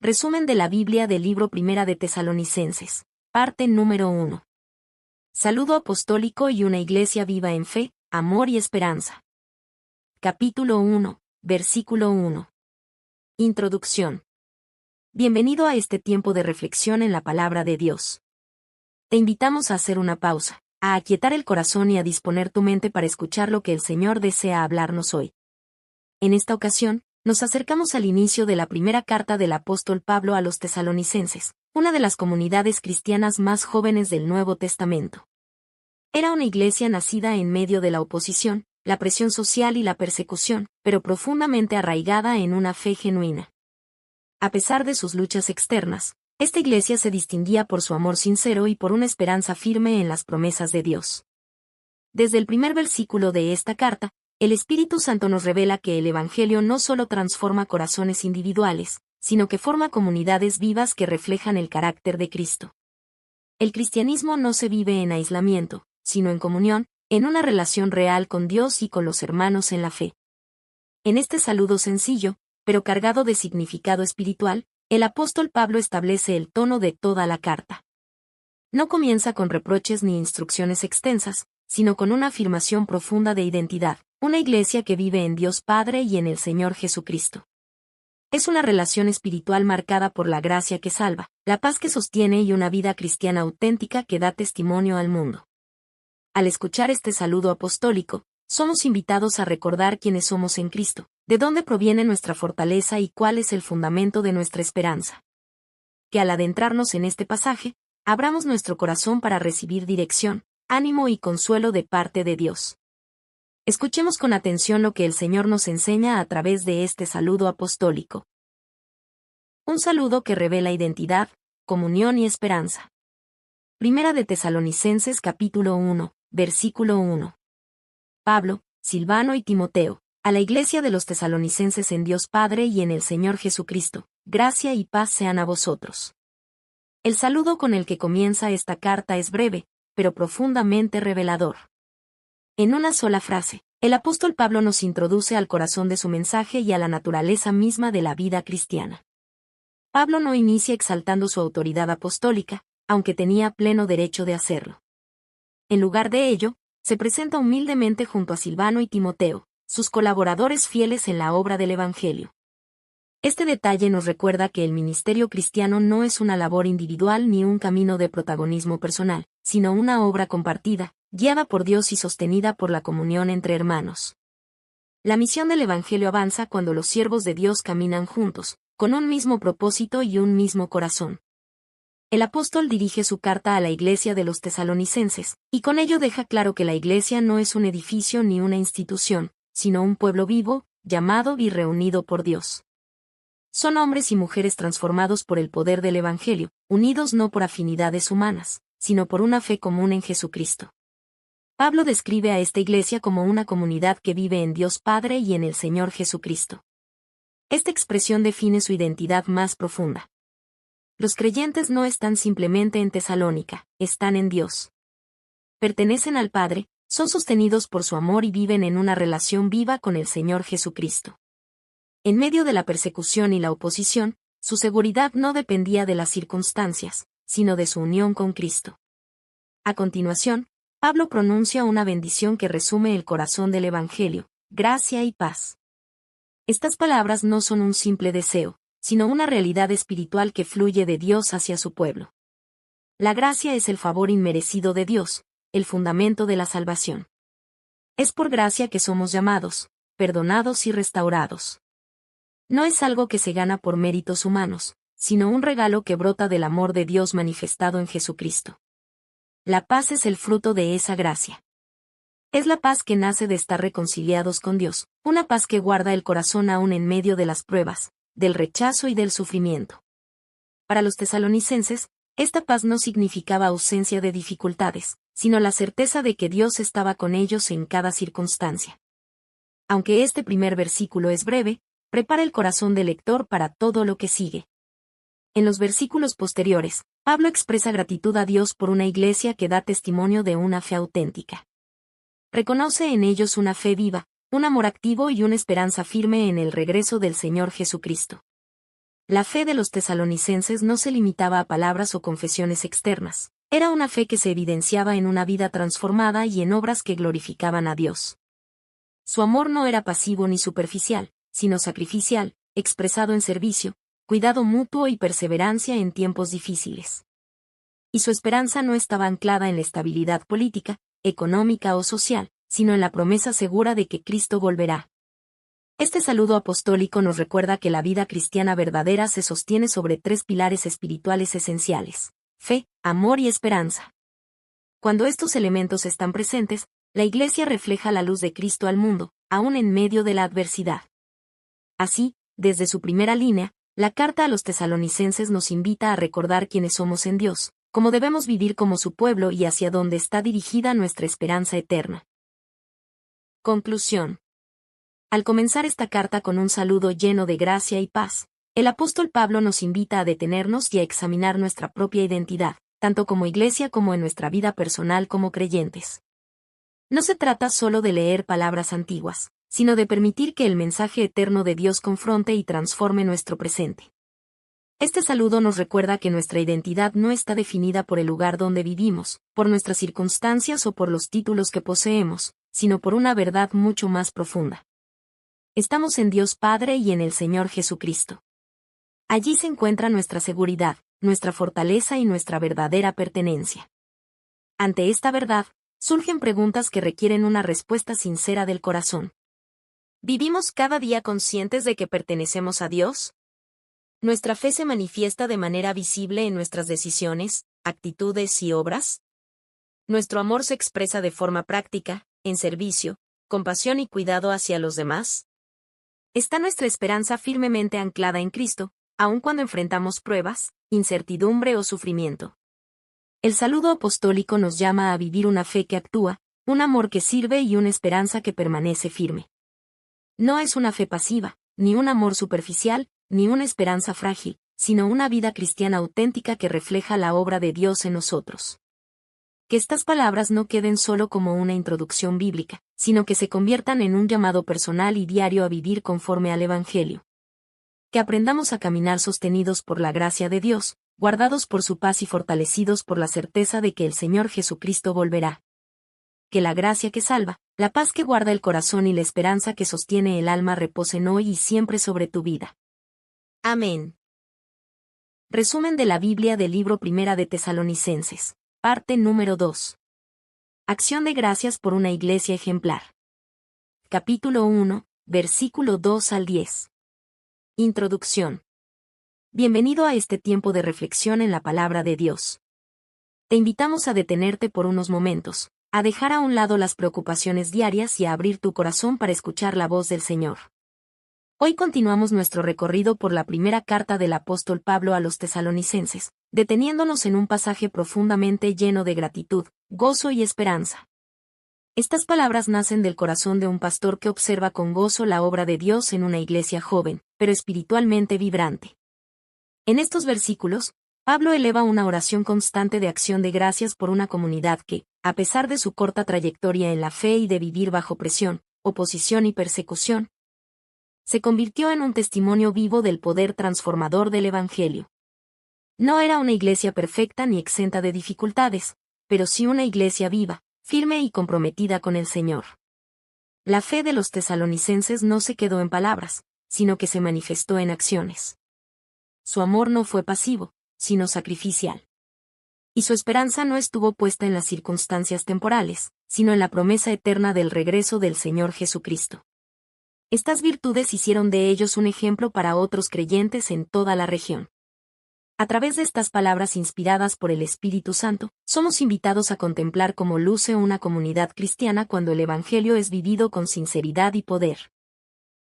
Resumen de la Biblia del libro Primera de Tesalonicenses. Parte número 1. Saludo apostólico y una iglesia viva en fe, amor y esperanza. Capítulo 1, versículo 1. Introducción. Bienvenido a este tiempo de reflexión en la palabra de Dios. Te invitamos a hacer una pausa, a aquietar el corazón y a disponer tu mente para escuchar lo que el Señor desea hablarnos hoy. En esta ocasión, nos acercamos al inicio de la primera carta del apóstol Pablo a los tesalonicenses, una de las comunidades cristianas más jóvenes del Nuevo Testamento. Era una iglesia nacida en medio de la oposición, la presión social y la persecución, pero profundamente arraigada en una fe genuina. A pesar de sus luchas externas, esta iglesia se distinguía por su amor sincero y por una esperanza firme en las promesas de Dios. Desde el primer versículo de esta carta, el Espíritu Santo nos revela que el Evangelio no solo transforma corazones individuales, sino que forma comunidades vivas que reflejan el carácter de Cristo. El cristianismo no se vive en aislamiento, sino en comunión, en una relación real con Dios y con los hermanos en la fe. En este saludo sencillo, pero cargado de significado espiritual, el apóstol Pablo establece el tono de toda la carta. No comienza con reproches ni instrucciones extensas, sino con una afirmación profunda de identidad, una iglesia que vive en Dios Padre y en el Señor Jesucristo. Es una relación espiritual marcada por la gracia que salva, la paz que sostiene y una vida cristiana auténtica que da testimonio al mundo. Al escuchar este saludo apostólico, somos invitados a recordar quiénes somos en Cristo, de dónde proviene nuestra fortaleza y cuál es el fundamento de nuestra esperanza. Que al adentrarnos en este pasaje, abramos nuestro corazón para recibir dirección, ánimo y consuelo de parte de Dios. Escuchemos con atención lo que el Señor nos enseña a través de este saludo apostólico. Un saludo que revela identidad, comunión y esperanza. Primera de Tesalonicenses capítulo 1, versículo 1. Pablo, Silvano y Timoteo, a la iglesia de los tesalonicenses en Dios Padre y en el Señor Jesucristo, gracia y paz sean a vosotros. El saludo con el que comienza esta carta es breve, pero profundamente revelador. En una sola frase, el apóstol Pablo nos introduce al corazón de su mensaje y a la naturaleza misma de la vida cristiana. Pablo no inicia exaltando su autoridad apostólica, aunque tenía pleno derecho de hacerlo. En lugar de ello, se presenta humildemente junto a Silvano y Timoteo, sus colaboradores fieles en la obra del Evangelio. Este detalle nos recuerda que el ministerio cristiano no es una labor individual ni un camino de protagonismo personal, sino una obra compartida, guiada por Dios y sostenida por la comunión entre hermanos. La misión del Evangelio avanza cuando los siervos de Dios caminan juntos, con un mismo propósito y un mismo corazón. El apóstol dirige su carta a la iglesia de los tesalonicenses, y con ello deja claro que la iglesia no es un edificio ni una institución, sino un pueblo vivo, llamado y reunido por Dios. Son hombres y mujeres transformados por el poder del Evangelio, unidos no por afinidades humanas, sino por una fe común en Jesucristo. Pablo describe a esta iglesia como una comunidad que vive en Dios Padre y en el Señor Jesucristo. Esta expresión define su identidad más profunda. Los creyentes no están simplemente en Tesalónica, están en Dios. Pertenecen al Padre, son sostenidos por su amor y viven en una relación viva con el Señor Jesucristo. En medio de la persecución y la oposición, su seguridad no dependía de las circunstancias, sino de su unión con Cristo. A continuación, Pablo pronuncia una bendición que resume el corazón del Evangelio, gracia y paz. Estas palabras no son un simple deseo, sino una realidad espiritual que fluye de Dios hacia su pueblo. La gracia es el favor inmerecido de Dios, el fundamento de la salvación. Es por gracia que somos llamados, perdonados y restaurados. No es algo que se gana por méritos humanos, sino un regalo que brota del amor de Dios manifestado en Jesucristo. La paz es el fruto de esa gracia. Es la paz que nace de estar reconciliados con Dios, una paz que guarda el corazón aún en medio de las pruebas, del rechazo y del sufrimiento. Para los tesalonicenses, esta paz no significaba ausencia de dificultades, sino la certeza de que Dios estaba con ellos en cada circunstancia. Aunque este primer versículo es breve, prepara el corazón del lector para todo lo que sigue. En los versículos posteriores, Pablo expresa gratitud a Dios por una iglesia que da testimonio de una fe auténtica. Reconoce en ellos una fe viva, un amor activo y una esperanza firme en el regreso del Señor Jesucristo. La fe de los tesalonicenses no se limitaba a palabras o confesiones externas. Era una fe que se evidenciaba en una vida transformada y en obras que glorificaban a Dios. Su amor no era pasivo ni superficial, sino sacrificial, expresado en servicio, cuidado mutuo y perseverancia en tiempos difíciles. Y su esperanza no estaba anclada en la estabilidad política, económica o social, sino en la promesa segura de que Cristo volverá. Este saludo apostólico nos recuerda que la vida cristiana verdadera se sostiene sobre tres pilares espirituales esenciales: fe, amor y esperanza. Cuando estos elementos están presentes, la Iglesia refleja la luz de Cristo al mundo, aún en medio de la adversidad. Así, desde su primera línea, la carta a los tesalonicenses nos invita a recordar quiénes somos en Dios, cómo debemos vivir como su pueblo y hacia dónde está dirigida nuestra esperanza eterna. Conclusión. Al comenzar esta carta con un saludo lleno de gracia y paz, el apóstol Pablo nos invita a detenernos y a examinar nuestra propia identidad, tanto como iglesia como en nuestra vida personal como creyentes. No se trata solo de leer palabras antiguas, sino de permitir que el mensaje eterno de Dios confronte y transforme nuestro presente. Este saludo nos recuerda que nuestra identidad no está definida por el lugar donde vivimos, por nuestras circunstancias o por los títulos que poseemos, sino por una verdad mucho más profunda. Estamos en Dios Padre y en el Señor Jesucristo. Allí se encuentra nuestra seguridad, nuestra fortaleza y nuestra verdadera pertenencia. Ante esta verdad, surgen preguntas que requieren una respuesta sincera del corazón. ¿Vivimos cada día conscientes de que pertenecemos a Dios? ¿Nuestra fe se manifiesta de manera visible en nuestras decisiones, actitudes y obras? ¿Nuestro amor se expresa de forma práctica, en servicio, compasión y cuidado hacia los demás? ¿Está nuestra esperanza firmemente anclada en Cristo, aun cuando enfrentamos pruebas, incertidumbre o sufrimiento? El saludo apostólico nos llama a vivir una fe que actúa, un amor que sirve y una esperanza que permanece firme. No es una fe pasiva, ni un amor superficial, ni una esperanza frágil, sino una vida cristiana auténtica que refleja la obra de Dios en nosotros. Que estas palabras no queden solo como una introducción bíblica, sino que se conviertan en un llamado personal y diario a vivir conforme al Evangelio. Que aprendamos a caminar sostenidos por la gracia de Dios, guardados por su paz y fortalecidos por la certeza de que el Señor Jesucristo volverá. Que la gracia que salva, la paz que guarda el corazón y la esperanza que sostiene el alma reposen hoy y siempre sobre tu vida. Amén. Resumen de la Biblia del libro Primera de Tesalonicenses. Parte número 2. Acción de gracias por una iglesia ejemplar. Capítulo 1, versículo 2 al 10. Introducción. Bienvenido a este tiempo de reflexión en la palabra de Dios. Te invitamos a detenerte por unos momentos, a dejar a un lado las preocupaciones diarias y a abrir tu corazón para escuchar la voz del Señor. Hoy continuamos nuestro recorrido por la primera carta del apóstol Pablo a los tesalonicenses, deteniéndonos en un pasaje profundamente lleno de gratitud, gozo y esperanza. Estas palabras nacen del corazón de un pastor que observa con gozo la obra de Dios en una iglesia joven, pero espiritualmente vibrante. En estos versículos, Pablo eleva una oración constante de acción de gracias por una comunidad que, a pesar de su corta trayectoria en la fe y de vivir bajo presión, oposición y persecución, se convirtió en un testimonio vivo del poder transformador del Evangelio. No era una iglesia perfecta ni exenta de dificultades, pero sí una iglesia viva, firme y comprometida con el Señor. La fe de los tesalonicenses no se quedó en palabras, sino que se manifestó en acciones. Su amor no fue pasivo, sino sacrificial. Y su esperanza no estuvo puesta en las circunstancias temporales, sino en la promesa eterna del regreso del Señor Jesucristo. Estas virtudes hicieron de ellos un ejemplo para otros creyentes en toda la región. A través de estas palabras inspiradas por el Espíritu Santo, somos invitados a contemplar cómo luce una comunidad cristiana cuando el Evangelio es vivido con sinceridad y poder.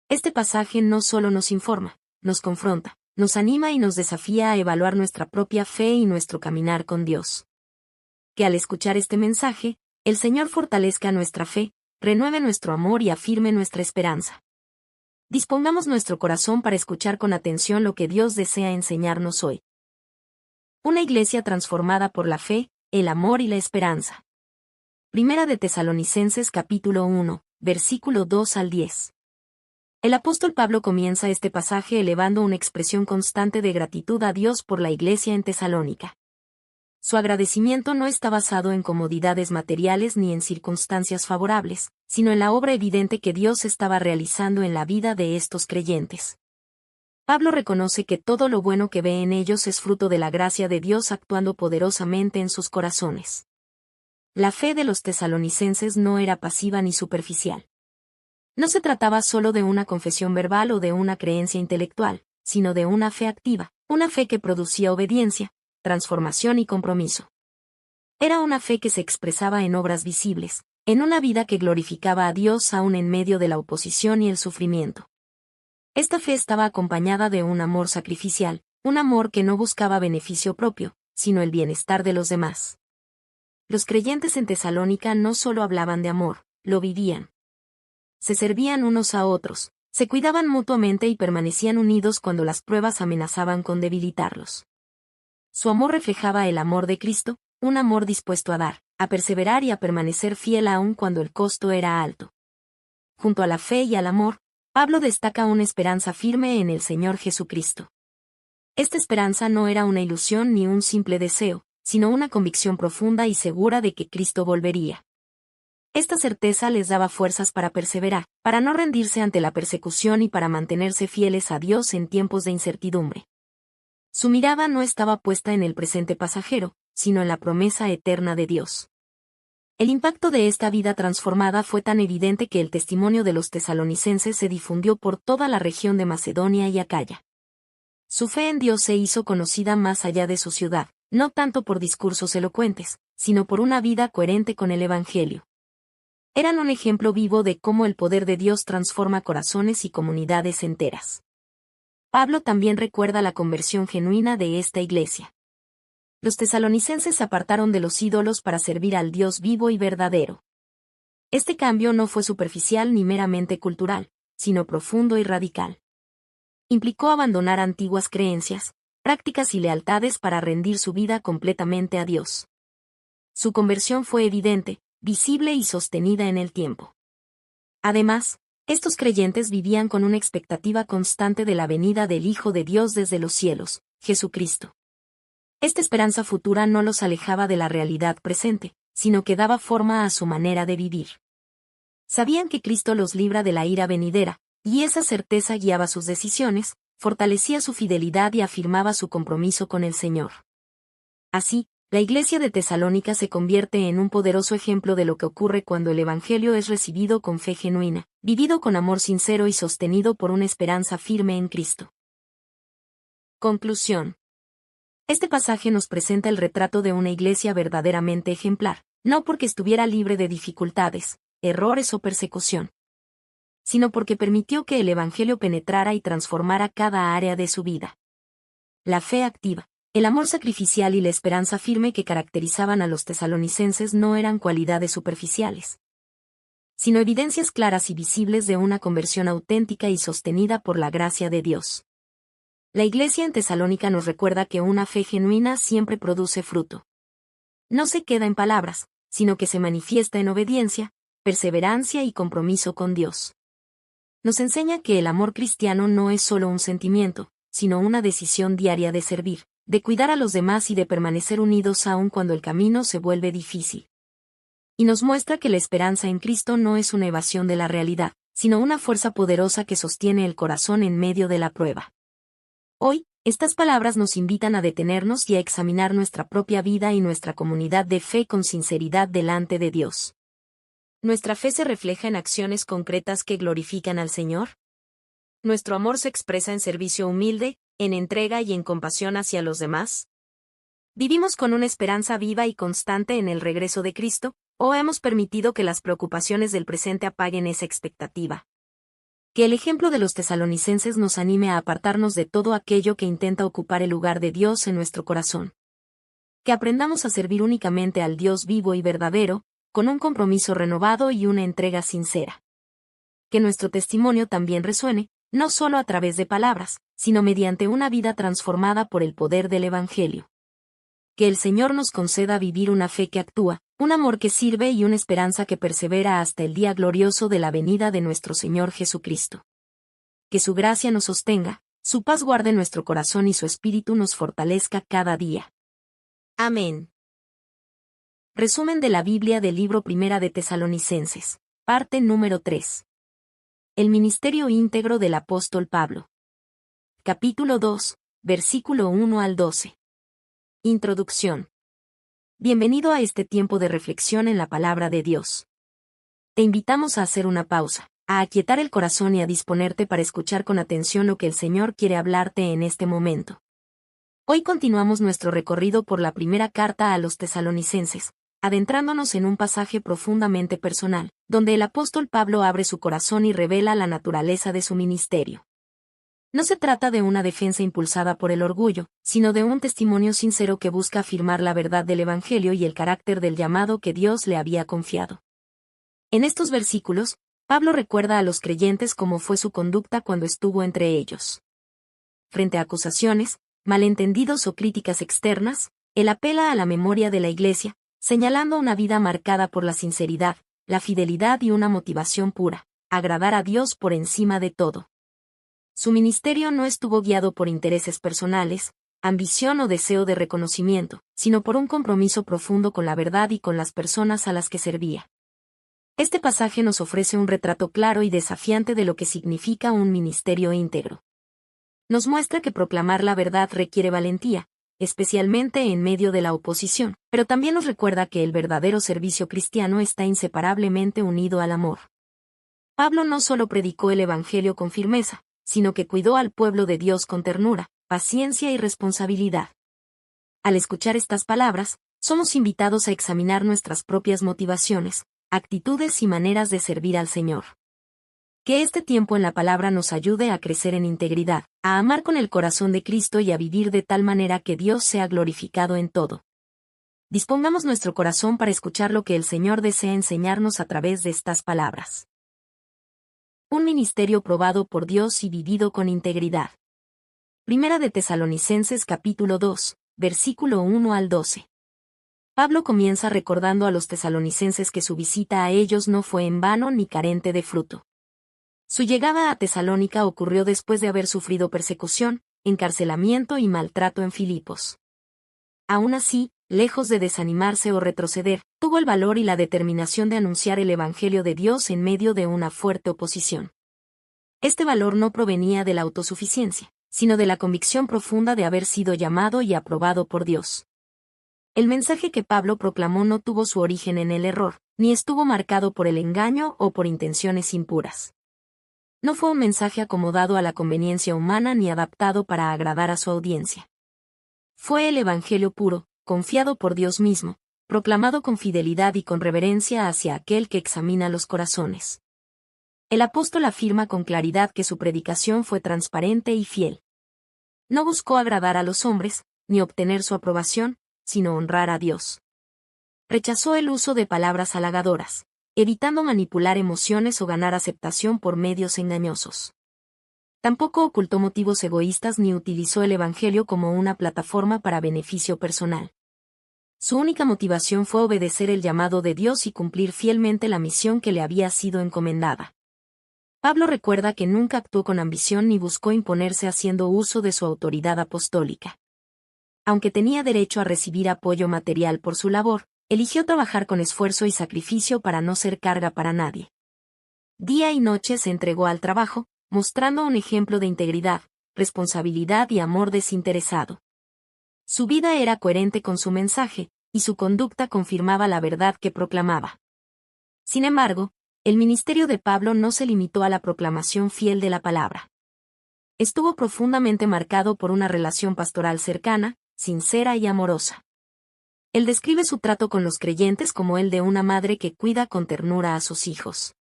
Este pasaje no solo nos informa, nos confronta, nos anima y nos desafía a evaluar nuestra propia fe y nuestro caminar con Dios. Que al escuchar este mensaje, el Señor fortalezca nuestra fe, renueve nuestro amor y afirme nuestra esperanza. Dispongamos nuestro corazón para escuchar con atención lo que Dios desea enseñarnos hoy. Una iglesia transformada por la fe, el amor y la esperanza. Primera de Tesalonicenses capítulo 1, versículo 2 al 10. El apóstol Pablo comienza este pasaje elevando una expresión constante de gratitud a Dios por la iglesia en Tesalónica. Su agradecimiento no está basado en comodidades materiales ni en circunstancias favorables, sino en la obra evidente que Dios estaba realizando en la vida de estos creyentes. Pablo reconoce que todo lo bueno que ve en ellos es fruto de la gracia de Dios actuando poderosamente en sus corazones. La fe de los tesalonicenses no era pasiva ni superficial. No se trataba solo de una confesión verbal o de una creencia intelectual, sino de una fe activa, una fe que producía obediencia, transformación y compromiso. Era una fe que se expresaba en obras visibles, en una vida que glorificaba a Dios aún en medio de la oposición y el sufrimiento. Esta fe estaba acompañada de un amor sacrificial, un amor que no buscaba beneficio propio, sino el bienestar de los demás. Los creyentes en Tesalónica no solo hablaban de amor, lo vivían. Se servían unos a otros, se cuidaban mutuamente y permanecían unidos cuando las pruebas amenazaban con debilitarlos. Su amor reflejaba el amor de Cristo, un amor dispuesto a dar, a perseverar y a permanecer fiel aun cuando el costo era alto. Junto a la fe y al amor, Pablo destaca una esperanza firme en el Señor Jesucristo. Esta esperanza no era una ilusión ni un simple deseo, sino una convicción profunda y segura de que Cristo volvería. Esta certeza les daba fuerzas para perseverar, para no rendirse ante la persecución y para mantenerse fieles a Dios en tiempos de incertidumbre. Su mirada no estaba puesta en el presente pasajero, sino en la promesa eterna de Dios. El impacto de esta vida transformada fue tan evidente que el testimonio de los tesalonicenses se difundió por toda la región de Macedonia y Acaya. Su fe en Dios se hizo conocida más allá de su ciudad, no tanto por discursos elocuentes, sino por una vida coherente con el Evangelio. Eran un ejemplo vivo de cómo el poder de Dios transforma corazones y comunidades enteras. Pablo también recuerda la conversión genuina de esta iglesia. Los tesalonicenses se apartaron de los ídolos para servir al Dios vivo y verdadero. Este cambio no fue superficial ni meramente cultural, sino profundo y radical. Implicó abandonar antiguas creencias, prácticas y lealtades para rendir su vida completamente a Dios. Su conversión fue evidente, visible y sostenida en el tiempo. Además, estos creyentes vivían con una expectativa constante de la venida del Hijo de Dios desde los cielos, Jesucristo. Esta esperanza futura no los alejaba de la realidad presente, sino que daba forma a su manera de vivir. Sabían que Cristo los libra de la ira venidera, y esa certeza guiaba sus decisiones, fortalecía su fidelidad y afirmaba su compromiso con el Señor. Así, la iglesia de Tesalónica se convierte en un poderoso ejemplo de lo que ocurre cuando el Evangelio es recibido con fe genuina, vivido con amor sincero y sostenido por una esperanza firme en Cristo. Conclusión. Este pasaje nos presenta el retrato de una iglesia verdaderamente ejemplar, no porque estuviera libre de dificultades, errores o persecución, sino porque permitió que el Evangelio penetrara y transformara cada área de su vida. La fe activa, el amor sacrificial y la esperanza firme que caracterizaban a los tesalonicenses no eran cualidades superficiales, sino evidencias claras y visibles de una conversión auténtica y sostenida por la gracia de Dios. La iglesia en Tesalónica nos recuerda que una fe genuina siempre produce fruto. No se queda en palabras, sino que se manifiesta en obediencia, perseverancia y compromiso con Dios. Nos enseña que el amor cristiano no es solo un sentimiento, sino una decisión diaria de servir, de cuidar a los demás y de permanecer unidos aun cuando el camino se vuelve difícil. Y nos muestra que la esperanza en Cristo no es una evasión de la realidad, sino una fuerza poderosa que sostiene el corazón en medio de la prueba. Hoy, estas palabras nos invitan a detenernos y a examinar nuestra propia vida y nuestra comunidad de fe con sinceridad delante de Dios. ¿Nuestra fe se refleja en acciones concretas que glorifican al Señor? ¿Nuestro amor se expresa en servicio humilde, en entrega y en compasión hacia los demás? ¿Vivimos con una esperanza viva y constante en el regreso de Cristo, o hemos permitido que las preocupaciones del presente apaguen esa expectativa? Que el ejemplo de los tesalonicenses nos anime a apartarnos de todo aquello que intenta ocupar el lugar de Dios en nuestro corazón. Que aprendamos a servir únicamente al Dios vivo y verdadero, con un compromiso renovado y una entrega sincera. Que nuestro testimonio también resuene, no solo a través de palabras, sino mediante una vida transformada por el poder del Evangelio. Que el Señor nos conceda vivir una fe que actúa, un amor que sirve y una esperanza que persevera hasta el día glorioso de la venida de nuestro Señor Jesucristo. que su gracia nos sostenga, su paz guarde nuestro corazón y su espíritu nos fortalezca cada día. Amén. Resumen de la Biblia del libro Primera de Tesalonicenses. Parte número 3. El ministerio íntegro del apóstol Pablo. Capítulo 2, versículo 1 al 12. Introducción. Bienvenido a este tiempo de reflexión en la palabra de Dios. Te invitamos a hacer una pausa, a aquietar el corazón y a disponerte para escuchar con atención lo que el Señor quiere hablarte en este momento. Hoy continuamos nuestro recorrido por la primera carta a los tesalonicenses, adentrándonos en un pasaje profundamente personal, donde el apóstol Pablo abre su corazón y revela la naturaleza de su ministerio. No se trata de una defensa impulsada por el orgullo, sino de un testimonio sincero que busca afirmar la verdad del Evangelio y el carácter del llamado que Dios le había confiado. En estos versículos, Pablo recuerda a los creyentes cómo fue su conducta cuando estuvo entre ellos. Frente a acusaciones, malentendidos o críticas externas, él apela a la memoria de la Iglesia, señalando una vida marcada por la sinceridad, la fidelidad y una motivación pura, agradar a Dios por encima de todo. Su ministerio no estuvo guiado por intereses personales, ambición o deseo de reconocimiento, sino por un compromiso profundo con la verdad y con las personas a las que servía. Este pasaje nos ofrece un retrato claro y desafiante de lo que significa un ministerio íntegro. Nos muestra que proclamar la verdad requiere valentía, especialmente en medio de la oposición, pero también nos recuerda que el verdadero servicio cristiano está inseparablemente unido al amor. Pablo no solo predicó el Evangelio con firmeza, sino que cuidó al pueblo de Dios con ternura, paciencia y responsabilidad. Al escuchar estas palabras, somos invitados a examinar nuestras propias motivaciones, actitudes y maneras de servir al Señor. Que este tiempo en la palabra nos ayude a crecer en integridad, a amar con el corazón de Cristo y a vivir de tal manera que Dios sea glorificado en todo. Dispongamos nuestro corazón para escuchar lo que el Señor desea enseñarnos a través de estas palabras. Un ministerio probado por Dios y vivido con integridad. Primera de Tesalonicenses capítulo 2, versículo 1 al 12. Pablo comienza recordando a los tesalonicenses que su visita a ellos no fue en vano ni carente de fruto. Su llegada a Tesalónica ocurrió después de haber sufrido persecución, encarcelamiento y maltrato en Filipos. Aún así, lejos de desanimarse o retroceder, tuvo el valor y la determinación de anunciar el Evangelio de Dios en medio de una fuerte oposición. Este valor no provenía de la autosuficiencia, sino de la convicción profunda de haber sido llamado y aprobado por Dios. El mensaje que Pablo proclamó no tuvo su origen en el error, ni estuvo marcado por el engaño o por intenciones impuras. No fue un mensaje acomodado a la conveniencia humana ni adaptado para agradar a su audiencia. Fue el Evangelio puro, confiado por Dios mismo, proclamado con fidelidad y con reverencia hacia aquel que examina los corazones. El apóstol afirma con claridad que su predicación fue transparente y fiel. No buscó agradar a los hombres, ni obtener su aprobación, sino honrar a Dios. Rechazó el uso de palabras halagadoras, evitando manipular emociones o ganar aceptación por medios engañosos. Tampoco ocultó motivos egoístas ni utilizó el Evangelio como una plataforma para beneficio personal. Su única motivación fue obedecer el llamado de Dios y cumplir fielmente la misión que le había sido encomendada. Pablo recuerda que nunca actuó con ambición ni buscó imponerse haciendo uso de su autoridad apostólica. Aunque tenía derecho a recibir apoyo material por su labor, eligió trabajar con esfuerzo y sacrificio para no ser carga para nadie. Día y noche se entregó al trabajo, mostrando un ejemplo de integridad, responsabilidad y amor desinteresado. Su vida era coherente con su mensaje, y su conducta confirmaba la verdad que proclamaba. Sin embargo, el ministerio de Pablo no se limitó a la proclamación fiel de la palabra. Estuvo profundamente marcado por una relación pastoral cercana, sincera y amorosa. Él describe su trato con los creyentes como el de una madre que cuida con ternura a sus hijos.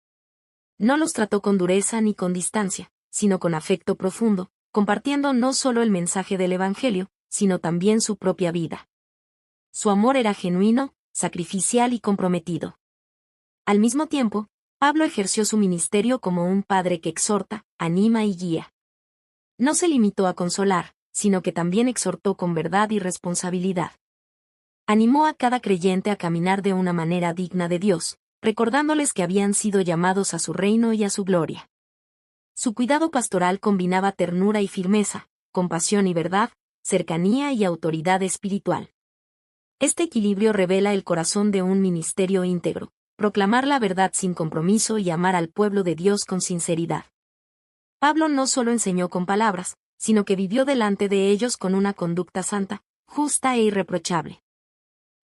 No los trató con dureza ni con distancia, sino con afecto profundo, compartiendo no solo el mensaje del Evangelio, sino también su propia vida. Su amor era genuino, sacrificial y comprometido. Al mismo tiempo, Pablo ejerció su ministerio como un padre que exhorta, anima y guía. No se limitó a consolar, sino que también exhortó con verdad y responsabilidad. Animó a cada creyente a caminar de una manera digna de Dios, recordándoles que habían sido llamados a su reino y a su gloria. Su cuidado pastoral combinaba ternura y firmeza, compasión y verdad, cercanía y autoridad espiritual. Este equilibrio revela el corazón de un ministerio íntegro: proclamar la verdad sin compromiso y amar al pueblo de Dios con sinceridad. Pablo no solo enseñó con palabras, sino que vivió delante de ellos con una conducta santa, justa e irreprochable.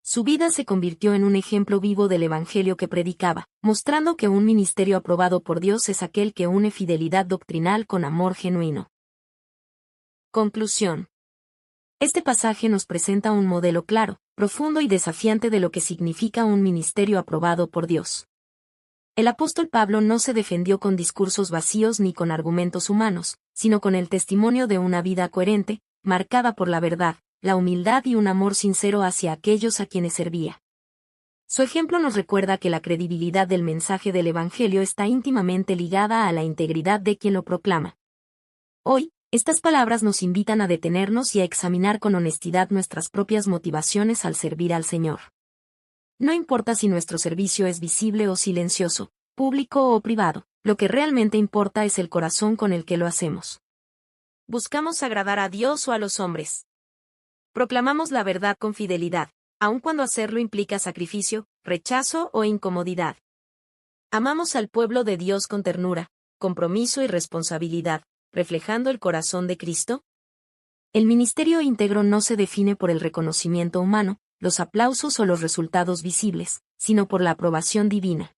Su vida se convirtió en un ejemplo vivo del evangelio que predicaba, mostrando que un ministerio aprobado por Dios es aquel que une fidelidad doctrinal con amor genuino. Conclusión. Este pasaje nos presenta un modelo claro, profundo y desafiante de lo que significa un ministerio aprobado por Dios. El apóstol Pablo no se defendió con discursos vacíos ni con argumentos humanos, sino con el testimonio de una vida coherente, marcada por la verdad, la humildad y un amor sincero hacia aquellos a quienes servía. Su ejemplo nos recuerda que la credibilidad del mensaje del Evangelio está íntimamente ligada a la integridad de quien lo proclama. Hoy, estas palabras nos invitan a detenernos y a examinar con honestidad nuestras propias motivaciones al servir al Señor. No importa si nuestro servicio es visible o silencioso, público o privado, lo que realmente importa es el corazón con el que lo hacemos. ¿Buscamos agradar a Dios o a los hombres? Proclamamos la verdad con fidelidad, aun cuando hacerlo implica sacrificio, rechazo o incomodidad. Amamos al pueblo de Dios con ternura, compromiso y responsabilidad, reflejando el corazón de Cristo. El ministerio íntegro no se define por el reconocimiento humano, los aplausos o los resultados visibles, sino por la aprobación divina.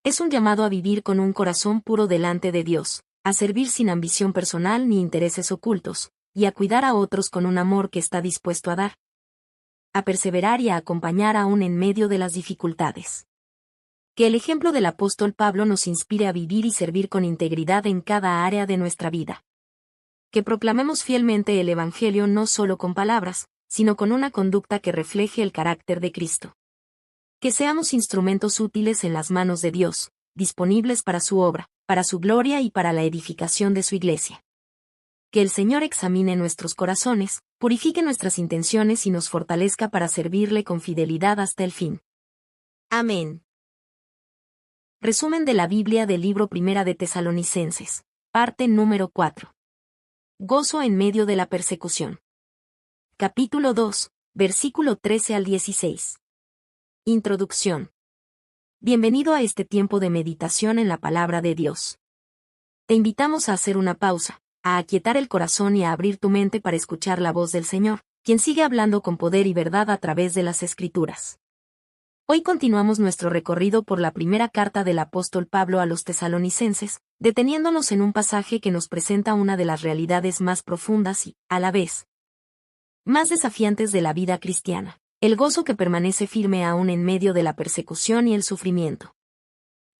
Es un llamado a vivir con un corazón puro delante de Dios, a servir sin ambición personal ni intereses ocultos, y a cuidar a otros con un amor que está dispuesto a dar, a perseverar y a acompañar aún en medio de las dificultades. Que el ejemplo del apóstol Pablo nos inspire a vivir y servir con integridad en cada área de nuestra vida. Que proclamemos fielmente el Evangelio no solo con palabras, sino con una conducta que refleje el carácter de Cristo. Que seamos instrumentos útiles en las manos de Dios, disponibles para su obra, para su gloria y para la edificación de su iglesia. Que el Señor examine nuestros corazones, purifique nuestras intenciones y nos fortalezca para servirle con fidelidad hasta el fin. Amén. Resumen de la Biblia del libro Primera de Tesalonicenses. Parte número 4. Gozo en medio de la persecución. Capítulo 2, versículo 13 al 16. Introducción. Bienvenido a este tiempo de meditación en la palabra de Dios. Te invitamos a hacer una pausa, a aquietar el corazón y a abrir tu mente para escuchar la voz del Señor, quien sigue hablando con poder y verdad a través de las Escrituras. Hoy continuamos nuestro recorrido por la primera carta del apóstol Pablo a los tesalonicenses, deteniéndonos en un pasaje que nos presenta una de las realidades más profundas y, a la vez, más desafiantes de la vida cristiana: el gozo que permanece firme aún en medio de la persecución y el sufrimiento.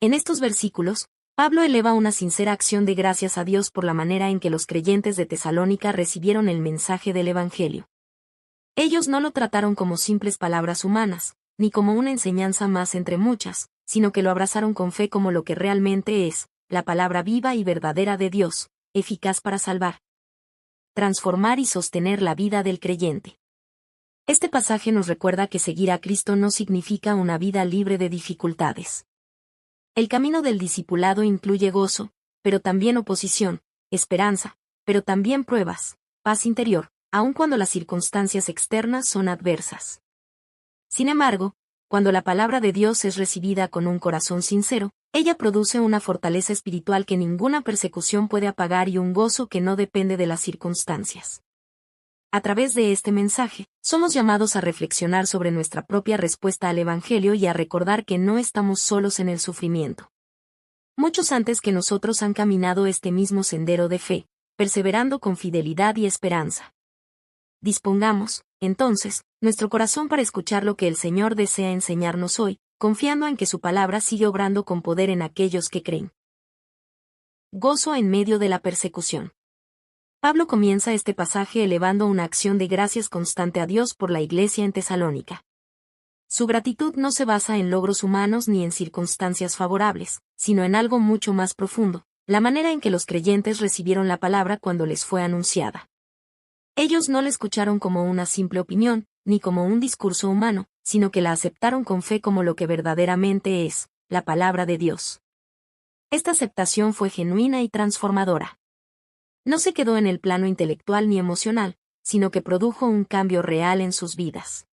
En estos versículos, Pablo eleva una sincera acción de gracias a Dios por la manera en que los creyentes de Tesalónica recibieron el mensaje del Evangelio. Ellos no lo trataron como simples palabras humanas, ni como una enseñanza más entre muchas, sino que lo abrazaron con fe como lo que realmente es, la palabra viva y verdadera de Dios, eficaz para salvar, transformar y sostener la vida del creyente. Este pasaje nos recuerda que seguir a Cristo no significa una vida libre de dificultades. El camino del discipulado incluye gozo, pero también oposición, esperanza, pero también pruebas, paz interior, aun cuando las circunstancias externas son adversas. Sin embargo, cuando la palabra de Dios es recibida con un corazón sincero, ella produce una fortaleza espiritual que ninguna persecución puede apagar y un gozo que no depende de las circunstancias. A través de este mensaje, somos llamados a reflexionar sobre nuestra propia respuesta al Evangelio y a recordar que no estamos solos en el sufrimiento. Muchos antes que nosotros han caminado este mismo sendero de fe, perseverando con fidelidad y esperanza. Dispongamos, entonces, nuestro corazón para escuchar lo que el Señor desea enseñarnos hoy, confiando en que su palabra sigue obrando con poder en aquellos que creen. Gozo en medio de la persecución. Pablo comienza este pasaje elevando una acción de gracias constante a Dios por la iglesia en Tesalónica. Su gratitud no se basa en logros humanos ni en circunstancias favorables, sino en algo mucho más profundo: la manera en que los creyentes recibieron la palabra cuando les fue anunciada. Ellos no la escucharon como una simple opinión, ni como un discurso humano, sino que la aceptaron con fe como lo que verdaderamente es, la palabra de Dios. Esta aceptación fue genuina y transformadora. No se quedó en el plano intelectual ni emocional, sino que produjo un cambio real en sus vidas.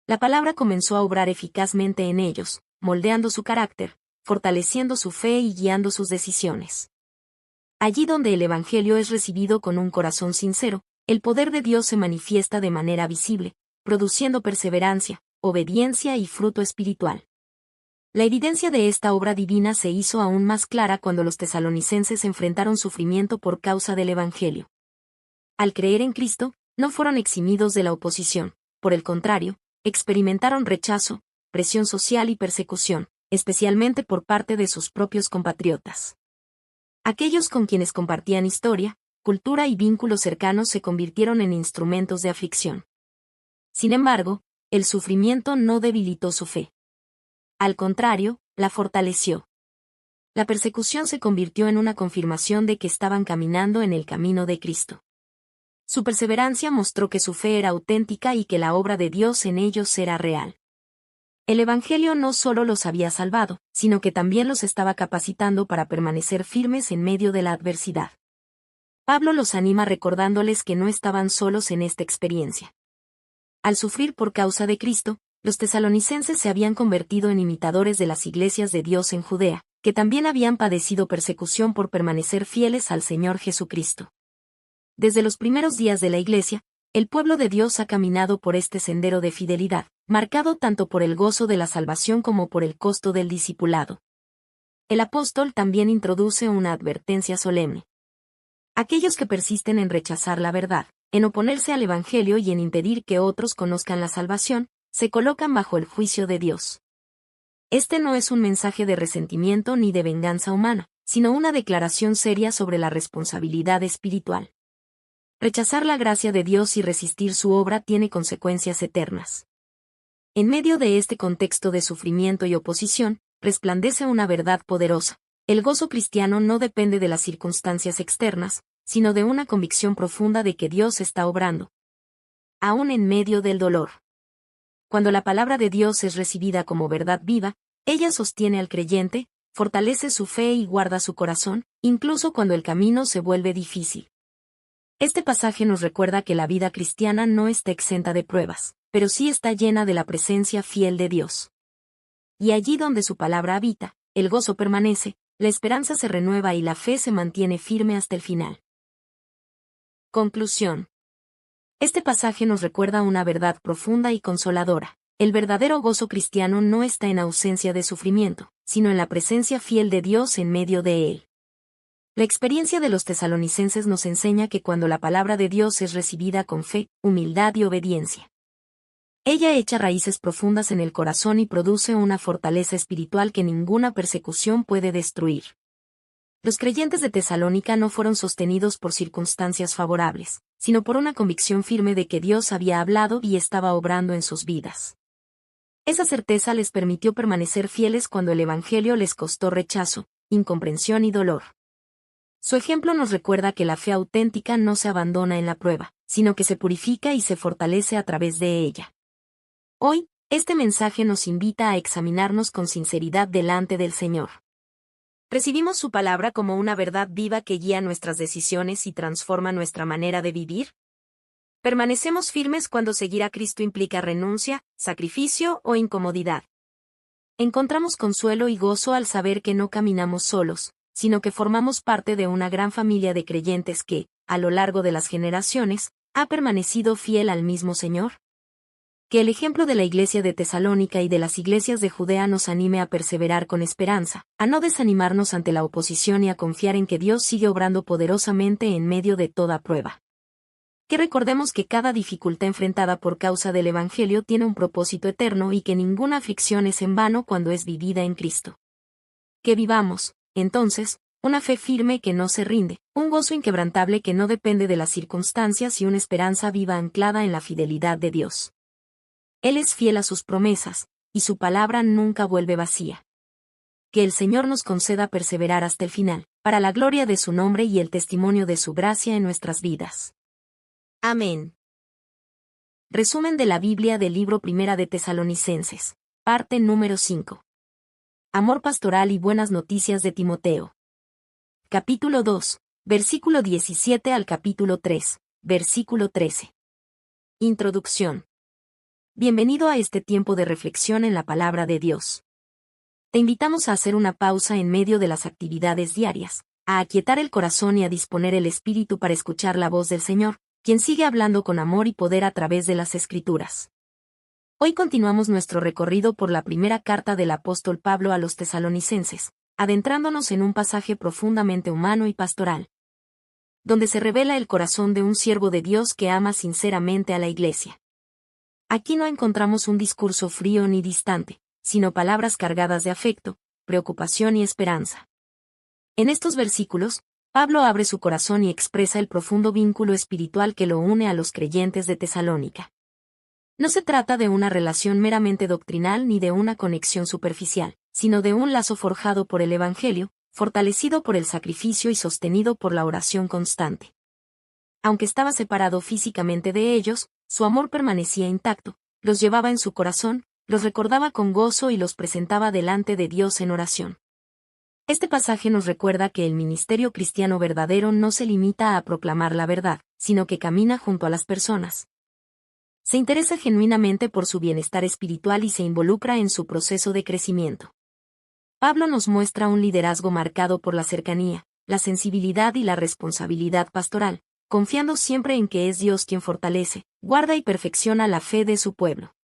La palabra comenzó a obrar eficazmente en ellos, moldeando su carácter, fortaleciendo su fe y guiando sus decisiones. Allí donde el Evangelio es recibido con un corazón sincero, el poder de Dios se manifiesta de manera visible, produciendo perseverancia, obediencia y fruto espiritual. La evidencia de esta obra divina se hizo aún más clara cuando los tesalonicenses enfrentaron sufrimiento por causa del Evangelio. Al creer en Cristo, no fueron eximidos de la oposición, por el contrario, experimentaron rechazo, presión social y persecución, especialmente por parte de sus propios compatriotas. Aquellos con quienes compartían historia, cultura y vínculos cercanos se convirtieron en instrumentos de aflicción. Sin embargo, el sufrimiento no debilitó su fe. Al contrario, la fortaleció. La persecución se convirtió en una confirmación de que estaban caminando en el camino de Cristo. Su perseverancia mostró que su fe era auténtica y que la obra de Dios en ellos era real. El Evangelio no solo los había salvado, sino que también los estaba capacitando para permanecer firmes en medio de la adversidad. Pablo los anima recordándoles que no estaban solos en esta experiencia. Al sufrir por causa de Cristo, los tesalonicenses se habían convertido en imitadores de las iglesias de Dios en Judea, que también habían padecido persecución por permanecer fieles al Señor Jesucristo. Desde los primeros días de la Iglesia, el pueblo de Dios ha caminado por este sendero de fidelidad, marcado tanto por el gozo de la salvación como por el costo del discipulado. El apóstol también introduce una advertencia solemne. Aquellos que persisten en rechazar la verdad, en oponerse al Evangelio y en impedir que otros conozcan la salvación, se colocan bajo el juicio de Dios. Este no es un mensaje de resentimiento ni de venganza humana, sino una declaración seria sobre la responsabilidad espiritual. Rechazar la gracia de Dios y resistir su obra tiene consecuencias eternas. En medio de este contexto de sufrimiento y oposición, resplandece una verdad poderosa. El gozo cristiano no depende de las circunstancias externas, sino de una convicción profunda de que Dios está obrando, aún en medio del dolor. Cuando la palabra de Dios es recibida como verdad viva, ella sostiene al creyente, fortalece su fe y guarda su corazón, incluso cuando el camino se vuelve difícil. Este pasaje nos recuerda que la vida cristiana no está exenta de pruebas, pero sí está llena de la presencia fiel de Dios. Y allí donde su palabra habita, el gozo permanece, la esperanza se renueva y la fe se mantiene firme hasta el final. Conclusión. Este pasaje nos recuerda una verdad profunda y consoladora. El verdadero gozo cristiano no está en ausencia de sufrimiento, sino en la presencia fiel de Dios en medio de él. La experiencia de los tesalonicenses nos enseña que cuando la palabra de Dios es recibida con fe, humildad y obediencia, ella echa raíces profundas en el corazón y produce una fortaleza espiritual que ninguna persecución puede destruir. Los creyentes de Tesalónica no fueron sostenidos por circunstancias favorables, sino por una convicción firme de que Dios había hablado y estaba obrando en sus vidas. Esa certeza les permitió permanecer fieles cuando el Evangelio les costó rechazo, incomprensión y dolor. Su ejemplo nos recuerda que la fe auténtica no se abandona en la prueba, sino que se purifica y se fortalece a través de ella. Hoy, este mensaje nos invita a examinarnos con sinceridad delante del Señor. ¿Recibimos su palabra como una verdad viva que guía nuestras decisiones y transforma nuestra manera de vivir? ¿Permanecemos firmes cuando seguir a Cristo implica renuncia, sacrificio o incomodidad? Encontramos consuelo y gozo al saber que no caminamos solos, sino que formamos parte de una gran familia de creyentes que, a lo largo de las generaciones, ha permanecido fiel al mismo Señor. Que el ejemplo de la iglesia de Tesalónica y de las iglesias de Judea nos anime a perseverar con esperanza, a no desanimarnos ante la oposición y a confiar en que Dios sigue obrando poderosamente en medio de toda prueba. Que recordemos que cada dificultad enfrentada por causa del Evangelio tiene un propósito eterno y que ninguna aflicción es en vano cuando es vivida en Cristo. Que vivamos, entonces, una fe firme que no se rinde, un gozo inquebrantable que no depende de las circunstancias y una esperanza viva anclada en la fidelidad de Dios. Él es fiel a sus promesas, y su palabra nunca vuelve vacía. Que el Señor nos conceda perseverar hasta el final, para la gloria de su nombre y el testimonio de su gracia en nuestras vidas. Amén. Resumen de la Biblia del libro Primera de Tesalonicenses, parte número 5. Amor pastoral y buenas noticias de Timoteo. Capítulo 2, versículo 17 al capítulo 3, versículo 13. Introducción. Bienvenido a este tiempo de reflexión en la palabra de Dios. Te invitamos a hacer una pausa en medio de las actividades diarias, a aquietar el corazón y a disponer el espíritu para escuchar la voz del Señor, quien sigue hablando con amor y poder a través de las Escrituras. Hoy continuamos nuestro recorrido por la primera carta del apóstol Pablo a los tesalonicenses, adentrándonos en un pasaje profundamente humano y pastoral, donde se revela el corazón de un siervo de Dios que ama sinceramente a la Iglesia. Aquí no encontramos un discurso frío ni distante, sino palabras cargadas de afecto, preocupación y esperanza. En estos versículos, Pablo abre su corazón y expresa el profundo vínculo espiritual que lo une a los creyentes de Tesalónica. No se trata de una relación meramente doctrinal ni de una conexión superficial, sino de un lazo forjado por el Evangelio, fortalecido por el sacrificio y sostenido por la oración constante. Aunque estaba separado físicamente de ellos, su amor permanecía intacto, los llevaba en su corazón, los recordaba con gozo y los presentaba delante de Dios en oración. Este pasaje nos recuerda que el ministerio cristiano verdadero no se limita a proclamar la verdad, sino que camina junto a las personas. Se interesa genuinamente por su bienestar espiritual y se involucra en su proceso de crecimiento. Pablo nos muestra un liderazgo marcado por la cercanía, la sensibilidad y la responsabilidad pastoral, confiando siempre en que es Dios quien fortalece, guarda y perfecciona la fe de su pueblo.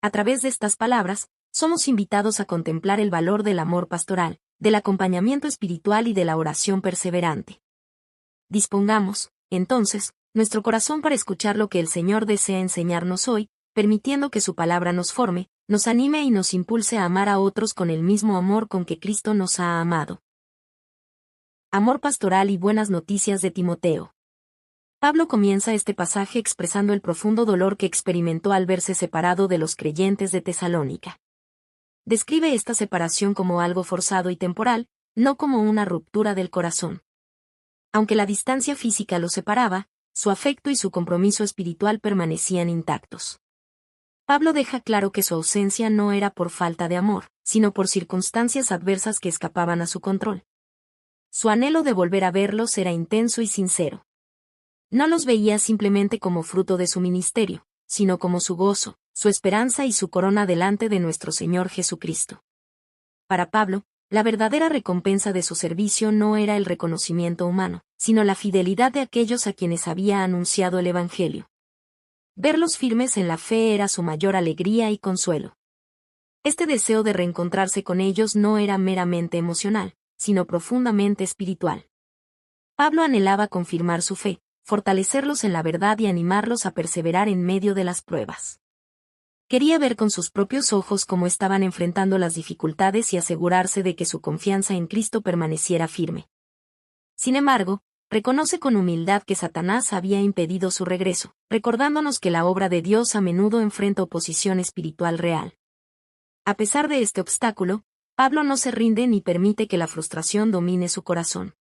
A través de estas palabras, somos invitados a contemplar el valor del amor pastoral, del acompañamiento espiritual y de la oración perseverante. Dispongamos, entonces, nuestro corazón para escuchar lo que el Señor desea enseñarnos hoy, permitiendo que su palabra nos forme, nos anime y nos impulse a amar a otros con el mismo amor con que Cristo nos ha amado. Amor pastoral y buenas noticias de Timoteo. Pablo comienza este pasaje expresando el profundo dolor que experimentó al verse separado de los creyentes de Tesalónica. Describe esta separación como algo forzado y temporal, no como una ruptura del corazón. Aunque la distancia física los separaba, su afecto y su compromiso espiritual permanecían intactos. Pablo deja claro que su ausencia no era por falta de amor, sino por circunstancias adversas que escapaban a su control. Su anhelo de volver a verlos era intenso y sincero. No los veía simplemente como fruto de su ministerio, sino como su gozo, su esperanza y su corona delante de nuestro Señor Jesucristo. Para Pablo, la verdadera recompensa de su servicio no era el reconocimiento humano, sino la fidelidad de aquellos a quienes había anunciado el Evangelio. Verlos firmes en la fe era su mayor alegría y consuelo. Este deseo de reencontrarse con ellos no era meramente emocional, sino profundamente espiritual. Pablo anhelaba confirmar su fe, fortalecerlos en la verdad y animarlos a perseverar en medio de las pruebas. Quería ver con sus propios ojos cómo estaban enfrentando las dificultades y asegurarse de que su confianza en Cristo permaneciera firme. Sin embargo, reconoce con humildad que Satanás había impedido su regreso, recordándonos que la obra de Dios a menudo enfrenta oposición espiritual real. A pesar de este obstáculo, Pablo no se rinde ni permite que la frustración domine su corazón.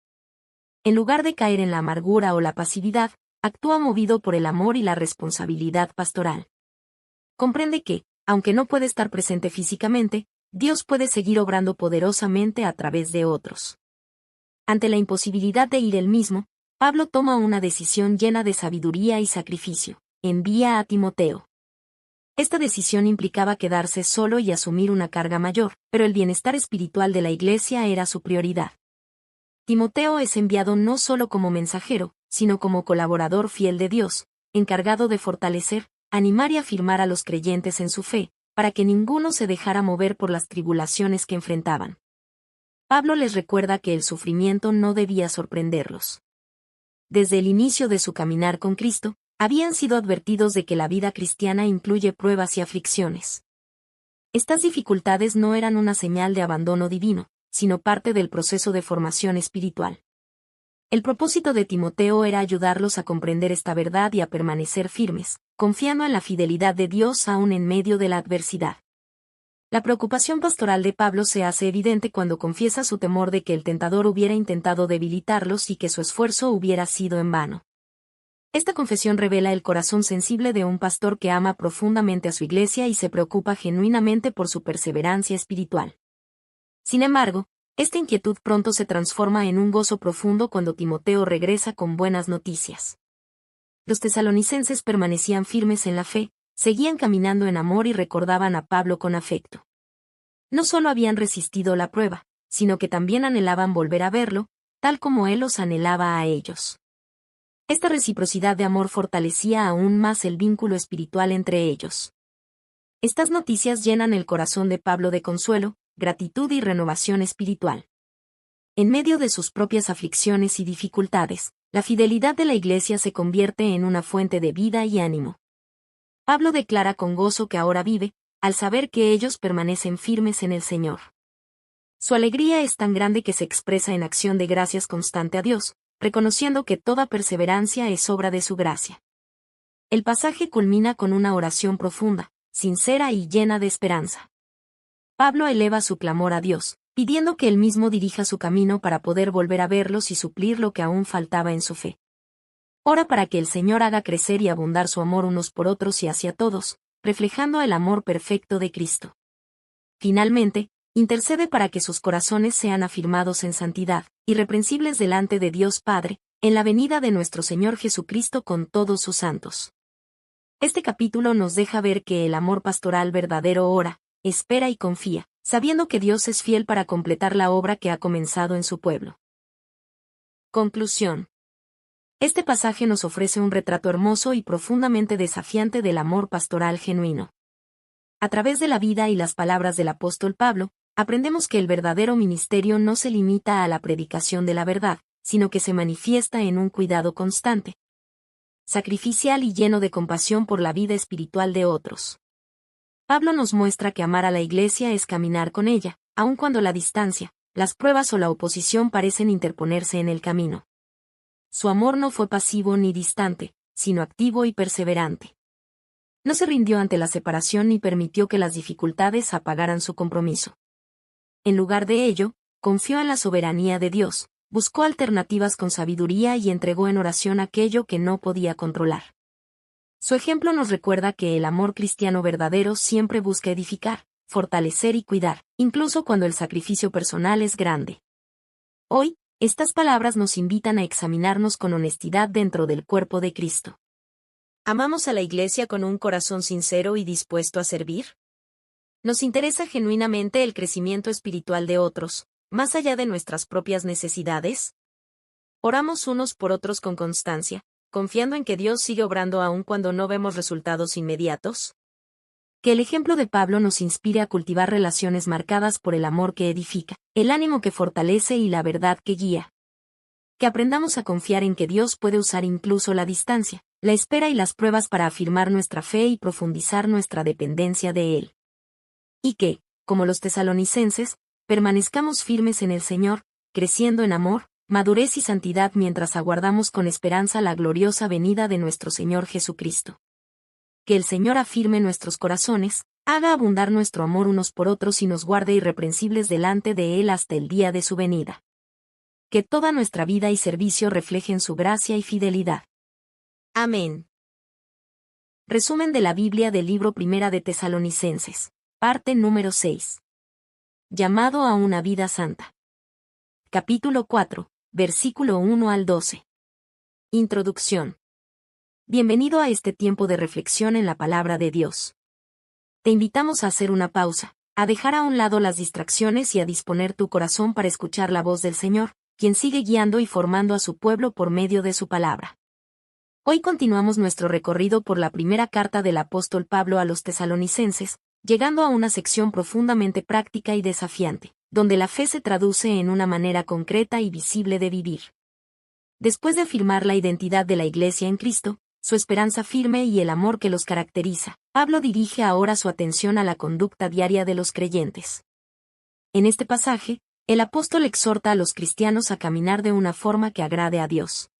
En lugar de caer en la amargura o la pasividad, actúa movido por el amor y la responsabilidad pastoral. Comprende que, aunque no puede estar presente físicamente, Dios puede seguir obrando poderosamente a través de otros. Ante la imposibilidad de ir él mismo, Pablo toma una decisión llena de sabiduría y sacrificio: envía a Timoteo. Esta decisión implicaba quedarse solo y asumir una carga mayor, pero el bienestar espiritual de la Iglesia era su prioridad. Timoteo es enviado no solo como mensajero, sino como colaborador fiel de Dios, encargado de fortalecer, animar y afirmar a los creyentes en su fe, para que ninguno se dejara mover por las tribulaciones que enfrentaban. Pablo les recuerda que el sufrimiento no debía sorprenderlos. Desde el inicio de su caminar con Cristo, habían sido advertidos de que la vida cristiana incluye pruebas y aflicciones. Estas dificultades no eran una señal de abandono divino, sino parte del proceso de formación espiritual. El propósito de Timoteo era ayudarlos a comprender esta verdad y a permanecer firmes, confiando en la fidelidad de Dios aún en medio de la adversidad. La preocupación pastoral de Pablo se hace evidente cuando confiesa su temor de que el tentador hubiera intentado debilitarlos y que su esfuerzo hubiera sido en vano. Esta confesión revela el corazón sensible de un pastor que ama profundamente a su iglesia y se preocupa genuinamente por su perseverancia espiritual. Sin embargo, esta inquietud pronto se transforma en un gozo profundo cuando Timoteo regresa con buenas noticias. Los tesalonicenses permanecían firmes en la fe, seguían caminando en amor y recordaban a Pablo con afecto. No solo habían resistido la prueba, sino que también anhelaban volver a verlo, tal como él los anhelaba a ellos. Esta reciprocidad de amor fortalecía aún más el vínculo espiritual entre ellos. Estas noticias llenan el corazón de Pablo de consuelo, gratitud y renovación espiritual. En medio de sus propias aflicciones y dificultades, la fidelidad de la Iglesia se convierte en una fuente de vida y ánimo. Pablo declara con gozo que ahora vive, al saber que ellos permanecen firmes en el Señor. Su alegría es tan grande que se expresa en acción de gracias constante a Dios, reconociendo que toda perseverancia es obra de su gracia. El pasaje culmina con una oración profunda, sincera y llena de esperanza. Pablo eleva su clamor a Dios, pidiendo que él mismo dirija su camino para poder volver a verlos y suplir lo que aún faltaba en su fe. Ora para que el Señor haga crecer y abundar su amor unos por otros y hacia todos, reflejando el amor perfecto de Cristo. Finalmente, intercede para que sus corazones sean afirmados en santidad, irreprensibles delante de Dios Padre, en la venida de nuestro Señor Jesucristo con todos sus santos. Este capítulo nos deja ver que el amor pastoral verdadero ora, espera y confía, sabiendo que Dios es fiel para completar la obra que ha comenzado en su pueblo. Conclusión. Este pasaje nos ofrece un retrato hermoso y profundamente desafiante del amor pastoral genuino. A través de la vida y las palabras del apóstol Pablo, aprendemos que el verdadero ministerio no se limita a la predicación de la verdad, sino que se manifiesta en un cuidado constante, sacrificial y lleno de compasión por la vida espiritual de otros. Pablo nos muestra que amar a la Iglesia es caminar con ella, aun cuando la distancia, las pruebas o la oposición parecen interponerse en el camino. Su amor no fue pasivo ni distante, sino activo y perseverante. No se rindió ante la separación ni permitió que las dificultades apagaran su compromiso. En lugar de ello, confió en la soberanía de Dios, buscó alternativas con sabiduría y entregó en oración aquello que no podía controlar. Su ejemplo nos recuerda que el amor cristiano verdadero siempre busca edificar, fortalecer y cuidar, incluso cuando el sacrificio personal es grande. Hoy, estas palabras nos invitan a examinarnos con honestidad dentro del cuerpo de Cristo. ¿Amamos a la Iglesia con un corazón sincero y dispuesto a servir? ¿Nos interesa genuinamente el crecimiento espiritual de otros, más allá de nuestras propias necesidades? ¿Oramos unos por otros con constancia, confiando en que Dios sigue obrando aun cuando no vemos resultados inmediatos? Que el ejemplo de Pablo nos inspire a cultivar relaciones marcadas por el amor que edifica, el ánimo que fortalece y la verdad que guía. Que aprendamos a confiar en que Dios puede usar incluso la distancia, la espera y las pruebas para afirmar nuestra fe y profundizar nuestra dependencia de Él. Y que, como los tesalonicenses, permanezcamos firmes en el Señor, creciendo en amor, madurez y santidad mientras aguardamos con esperanza la gloriosa venida de nuestro Señor Jesucristo. Que el Señor afirme nuestros corazones, haga abundar nuestro amor unos por otros y nos guarde irreprensibles delante de Él hasta el día de su venida. Que toda nuestra vida y servicio reflejen su gracia y fidelidad. Amén. Resumen de la Biblia del libro Primera de Tesalonicenses. Parte número 6. Llamado a una vida santa. Capítulo 4, versículo 1 al 12. Introducción. Bienvenido a este tiempo de reflexión en la palabra de Dios. Te invitamos a hacer una pausa, a dejar a un lado las distracciones y a disponer tu corazón para escuchar la voz del Señor, quien sigue guiando y formando a su pueblo por medio de su palabra. Hoy continuamos nuestro recorrido por la primera carta del apóstol Pablo a los tesalonicenses, llegando a una sección profundamente práctica y desafiante, donde la fe se traduce en una manera concreta y visible de vivir. Después de afirmar la identidad de la Iglesia en Cristo, su esperanza firme y el amor que los caracteriza, Pablo dirige ahora su atención a la conducta diaria de los creyentes. En este pasaje, el apóstol exhorta a los cristianos a caminar de una forma que agrade a Dios.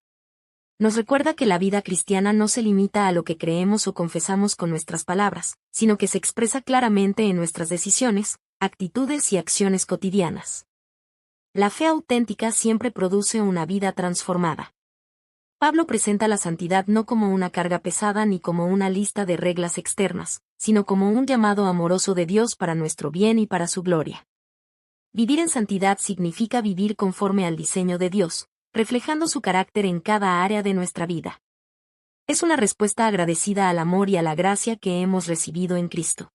Nos recuerda que la vida cristiana no se limita a lo que creemos o confesamos con nuestras palabras, sino que se expresa claramente en nuestras decisiones, actitudes y acciones cotidianas. La fe auténtica siempre produce una vida transformada. Pablo presenta la santidad no como una carga pesada ni como una lista de reglas externas, sino como un llamado amoroso de Dios para nuestro bien y para su gloria. Vivir en santidad significa vivir conforme al diseño de Dios, reflejando su carácter en cada área de nuestra vida. Es una respuesta agradecida al amor y a la gracia que hemos recibido en Cristo.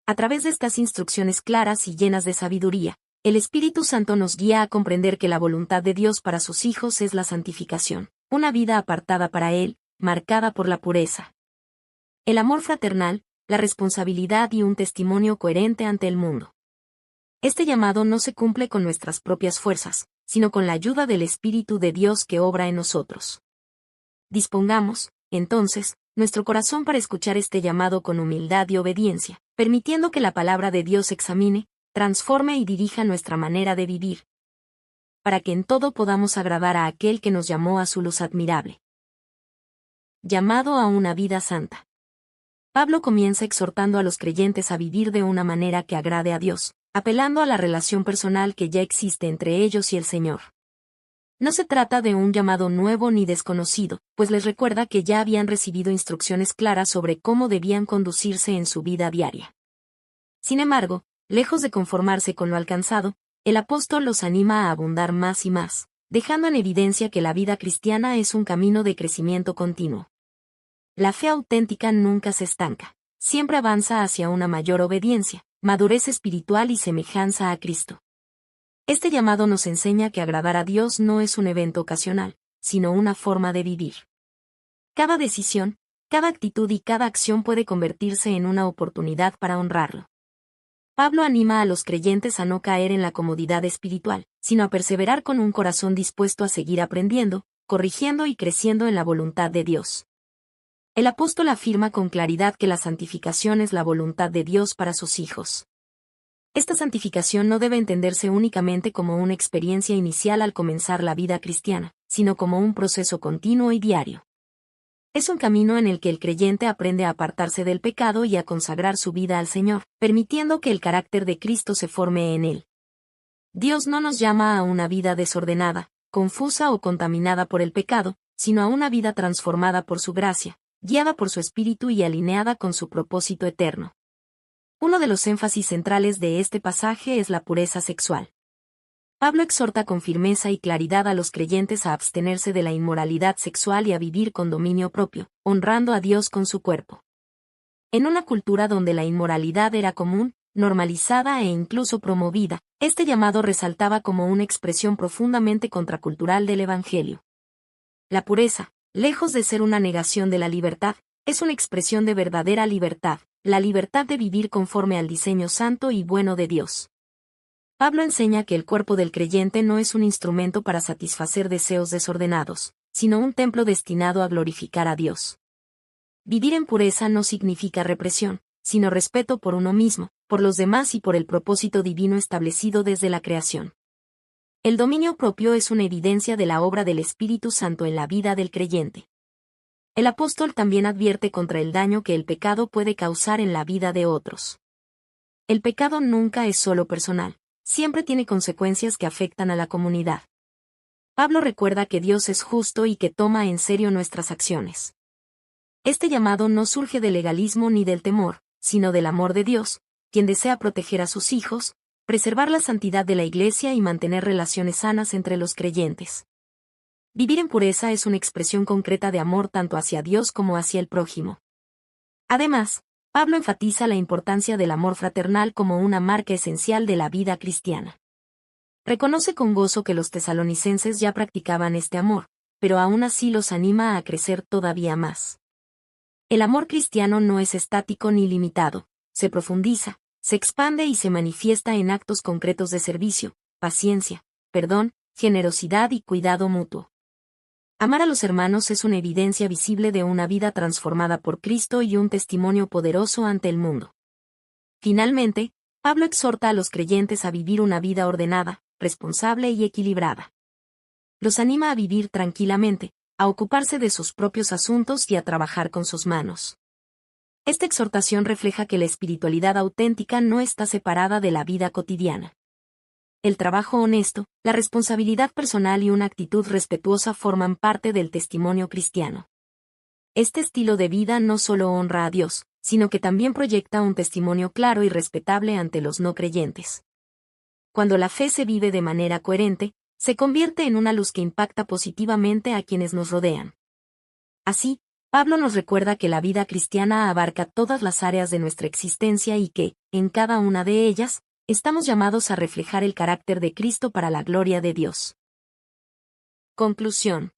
A través de estas instrucciones claras y llenas de sabiduría, el Espíritu Santo nos guía a comprender que la voluntad de Dios para sus hijos es la santificación, una vida apartada para Él, marcada por la pureza. El amor fraternal, la responsabilidad y un testimonio coherente ante el mundo. Este llamado no se cumple con nuestras propias fuerzas, sino con la ayuda del Espíritu de Dios que obra en nosotros. Dispongamos, entonces, nuestro corazón para escuchar este llamado con humildad y obediencia, permitiendo que la palabra de Dios examine, transforme y dirija nuestra manera de vivir, para que en todo podamos agradar a aquel que nos llamó a su luz admirable. Llamado a una vida santa. Pablo comienza exhortando a los creyentes a vivir de una manera que agrade a Dios, apelando a la relación personal que ya existe entre ellos y el Señor. No se trata de un llamado nuevo ni desconocido, pues les recuerda que ya habían recibido instrucciones claras sobre cómo debían conducirse en su vida diaria. Sin embargo, lejos de conformarse con lo alcanzado, el apóstol los anima a abundar más y más, dejando en evidencia que la vida cristiana es un camino de crecimiento continuo. La fe auténtica nunca se estanca, siempre avanza hacia una mayor obediencia, madurez espiritual y semejanza a Cristo. Este llamado nos enseña que agradar a Dios no es un evento ocasional, sino una forma de vivir. Cada decisión, cada actitud y cada acción puede convertirse en una oportunidad para honrarlo. Pablo anima a los creyentes a no caer en la comodidad espiritual, sino a perseverar con un corazón dispuesto a seguir aprendiendo, corrigiendo y creciendo en la voluntad de Dios. El apóstol afirma con claridad que la santificación es la voluntad de Dios para sus hijos. Esta santificación no debe entenderse únicamente como una experiencia inicial al comenzar la vida cristiana, sino como un proceso continuo y diario. Es un camino en el que el creyente aprende a apartarse del pecado y a consagrar su vida al Señor, permitiendo que el carácter de Cristo se forme en él. Dios no nos llama a una vida desordenada, confusa o contaminada por el pecado, sino a una vida transformada por su gracia, guiada por su Espíritu y alineada con su propósito eterno. Uno de los énfasis centrales de este pasaje es la pureza sexual. Pablo exhorta con firmeza y claridad a los creyentes a abstenerse de la inmoralidad sexual y a vivir con dominio propio, honrando a Dios con su cuerpo. En una cultura donde la inmoralidad era común, normalizada e incluso promovida, este llamado resaltaba como una expresión profundamente contracultural del Evangelio. La pureza, lejos de ser una negación de la libertad, es una expresión de verdadera libertad, la libertad de vivir conforme al diseño santo y bueno de Dios. Pablo enseña que el cuerpo del creyente no es un instrumento para satisfacer deseos desordenados, sino un templo destinado a glorificar a Dios. Vivir en pureza no significa represión, sino respeto por uno mismo, por los demás y por el propósito divino establecido desde la creación. El dominio propio es una evidencia de la obra del Espíritu Santo en la vida del creyente. El apóstol también advierte contra el daño que el pecado puede causar en la vida de otros. El pecado nunca es solo personal, siempre tiene consecuencias que afectan a la comunidad. Pablo recuerda que Dios es justo y que toma en serio nuestras acciones. Este llamado no surge del legalismo ni del temor, sino del amor de Dios, quien desea proteger a sus hijos, preservar la santidad de la Iglesia y mantener relaciones sanas entre los creyentes. Vivir en pureza es una expresión concreta de amor tanto hacia Dios como hacia el prójimo. Además, Pablo enfatiza la importancia del amor fraternal como una marca esencial de la vida cristiana. Reconoce con gozo que los tesalonicenses ya practicaban este amor, pero aún así los anima a crecer todavía más. El amor cristiano no es estático ni limitado, se profundiza, se expande y se manifiesta en actos concretos de servicio, paciencia, perdón, generosidad y cuidado mutuo. Amar a los hermanos es una evidencia visible de una vida transformada por Cristo y un testimonio poderoso ante el mundo. Finalmente, Pablo exhorta a los creyentes a vivir una vida ordenada, responsable y equilibrada. Los anima a vivir tranquilamente, a ocuparse de sus propios asuntos y a trabajar con sus manos. Esta exhortación refleja que la espiritualidad auténtica no está separada de la vida cotidiana. El trabajo honesto, la responsabilidad personal y una actitud respetuosa forman parte del testimonio cristiano. Este estilo de vida no solo honra a Dios, sino que también proyecta un testimonio claro y respetable ante los no creyentes. cuando la fe se vive de manera coherente, se convierte en una luz que impacta positivamente a quienes nos rodean. Así, Pablo nos recuerda que la vida cristiana abarca todas las áreas de nuestra existencia y que, en cada una de ellas, estamos llamados a reflejar el carácter de Cristo para la gloria de Dios. Conclusión.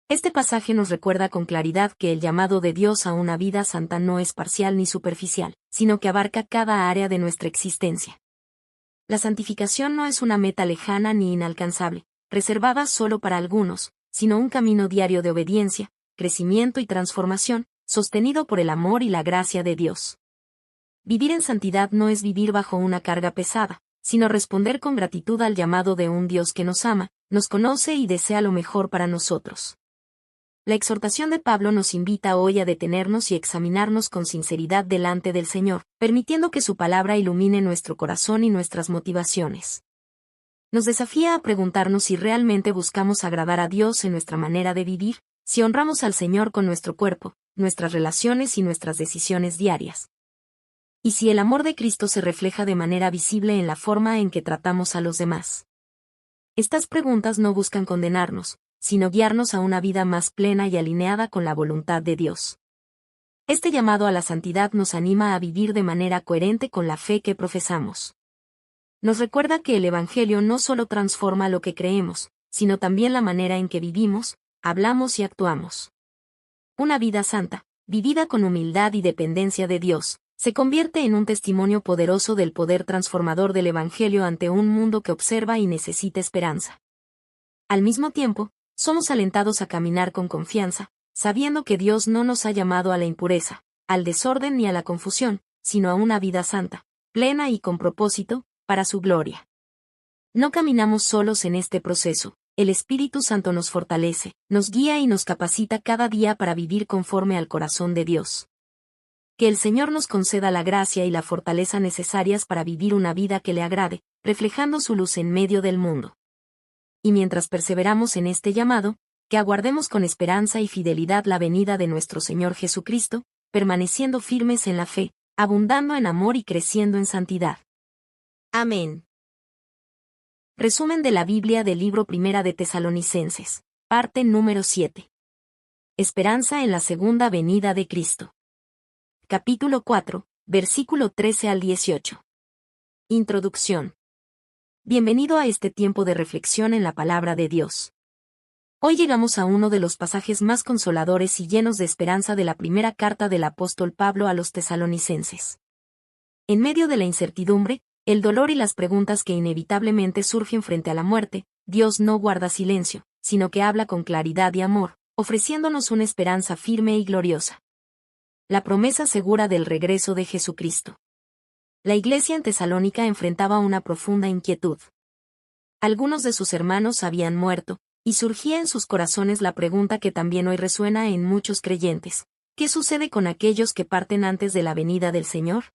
Este pasaje nos recuerda con claridad que el llamado de Dios a una vida santa no es parcial ni superficial, sino que abarca cada área de nuestra existencia. La santificación no es una meta lejana ni inalcanzable, reservada solo para algunos, sino un camino diario de obediencia, crecimiento y transformación, sostenido por el amor y la gracia de Dios. Vivir en santidad no es vivir bajo una carga pesada, sino responder con gratitud al llamado de un Dios que nos ama, nos conoce y desea lo mejor para nosotros. La exhortación de Pablo nos invita hoy a detenernos y examinarnos con sinceridad delante del Señor, permitiendo que su palabra ilumine nuestro corazón y nuestras motivaciones. Nos desafía a preguntarnos si realmente buscamos agradar a Dios en nuestra manera de vivir, si honramos al Señor con nuestro cuerpo, nuestras relaciones y nuestras decisiones diarias. Y si el amor de Cristo se refleja de manera visible en la forma en que tratamos a los demás. Estas preguntas no buscan condenarnos, sino guiarnos a una vida más plena y alineada con la voluntad de Dios. Este llamado a la santidad nos anima a vivir de manera coherente con la fe que profesamos. Nos recuerda que el Evangelio no solo transforma lo que creemos, sino también la manera en que vivimos, hablamos y actuamos. Una vida santa, vivida con humildad y dependencia de Dios, se convierte en un testimonio poderoso del poder transformador del Evangelio ante un mundo que observa y necesita esperanza. Al mismo tiempo, somos alentados a caminar con confianza, sabiendo que Dios no nos ha llamado a la impureza, al desorden ni a la confusión, sino a una vida santa, plena y con propósito, para su gloria. No caminamos solos en este proceso, el Espíritu Santo nos fortalece, nos guía y nos capacita cada día para vivir conforme al corazón de Dios. Que el Señor nos conceda la gracia y la fortaleza necesarias para vivir una vida que le agrade, reflejando su luz en medio del mundo. Y mientras perseveramos en este llamado, que aguardemos con esperanza y fidelidad la venida de nuestro Señor Jesucristo, permaneciendo firmes en la fe, abundando en amor y creciendo en santidad. Amén. Resumen de la Biblia del libro Primera de Tesalonicenses, parte número 7. Esperanza en la segunda venida de Cristo. Capítulo 4, versículo 13 al 18. Introducción. Bienvenido a este tiempo de reflexión en la palabra de Dios. Hoy llegamos a uno de los pasajes más consoladores y llenos de esperanza de la primera carta del apóstol Pablo a los tesalonicenses. En medio de la incertidumbre, el dolor y las preguntas que inevitablemente surgen frente a la muerte, Dios no guarda silencio, sino que habla con claridad y amor, ofreciéndonos una esperanza firme y gloriosa. La promesa segura del regreso de Jesucristo. La iglesia en Tesalónica enfrentaba una profunda inquietud. Algunos de sus hermanos habían muerto, y surgía en sus corazones la pregunta que también hoy resuena en muchos creyentes: ¿qué sucede con aquellos que parten antes de la venida del Señor?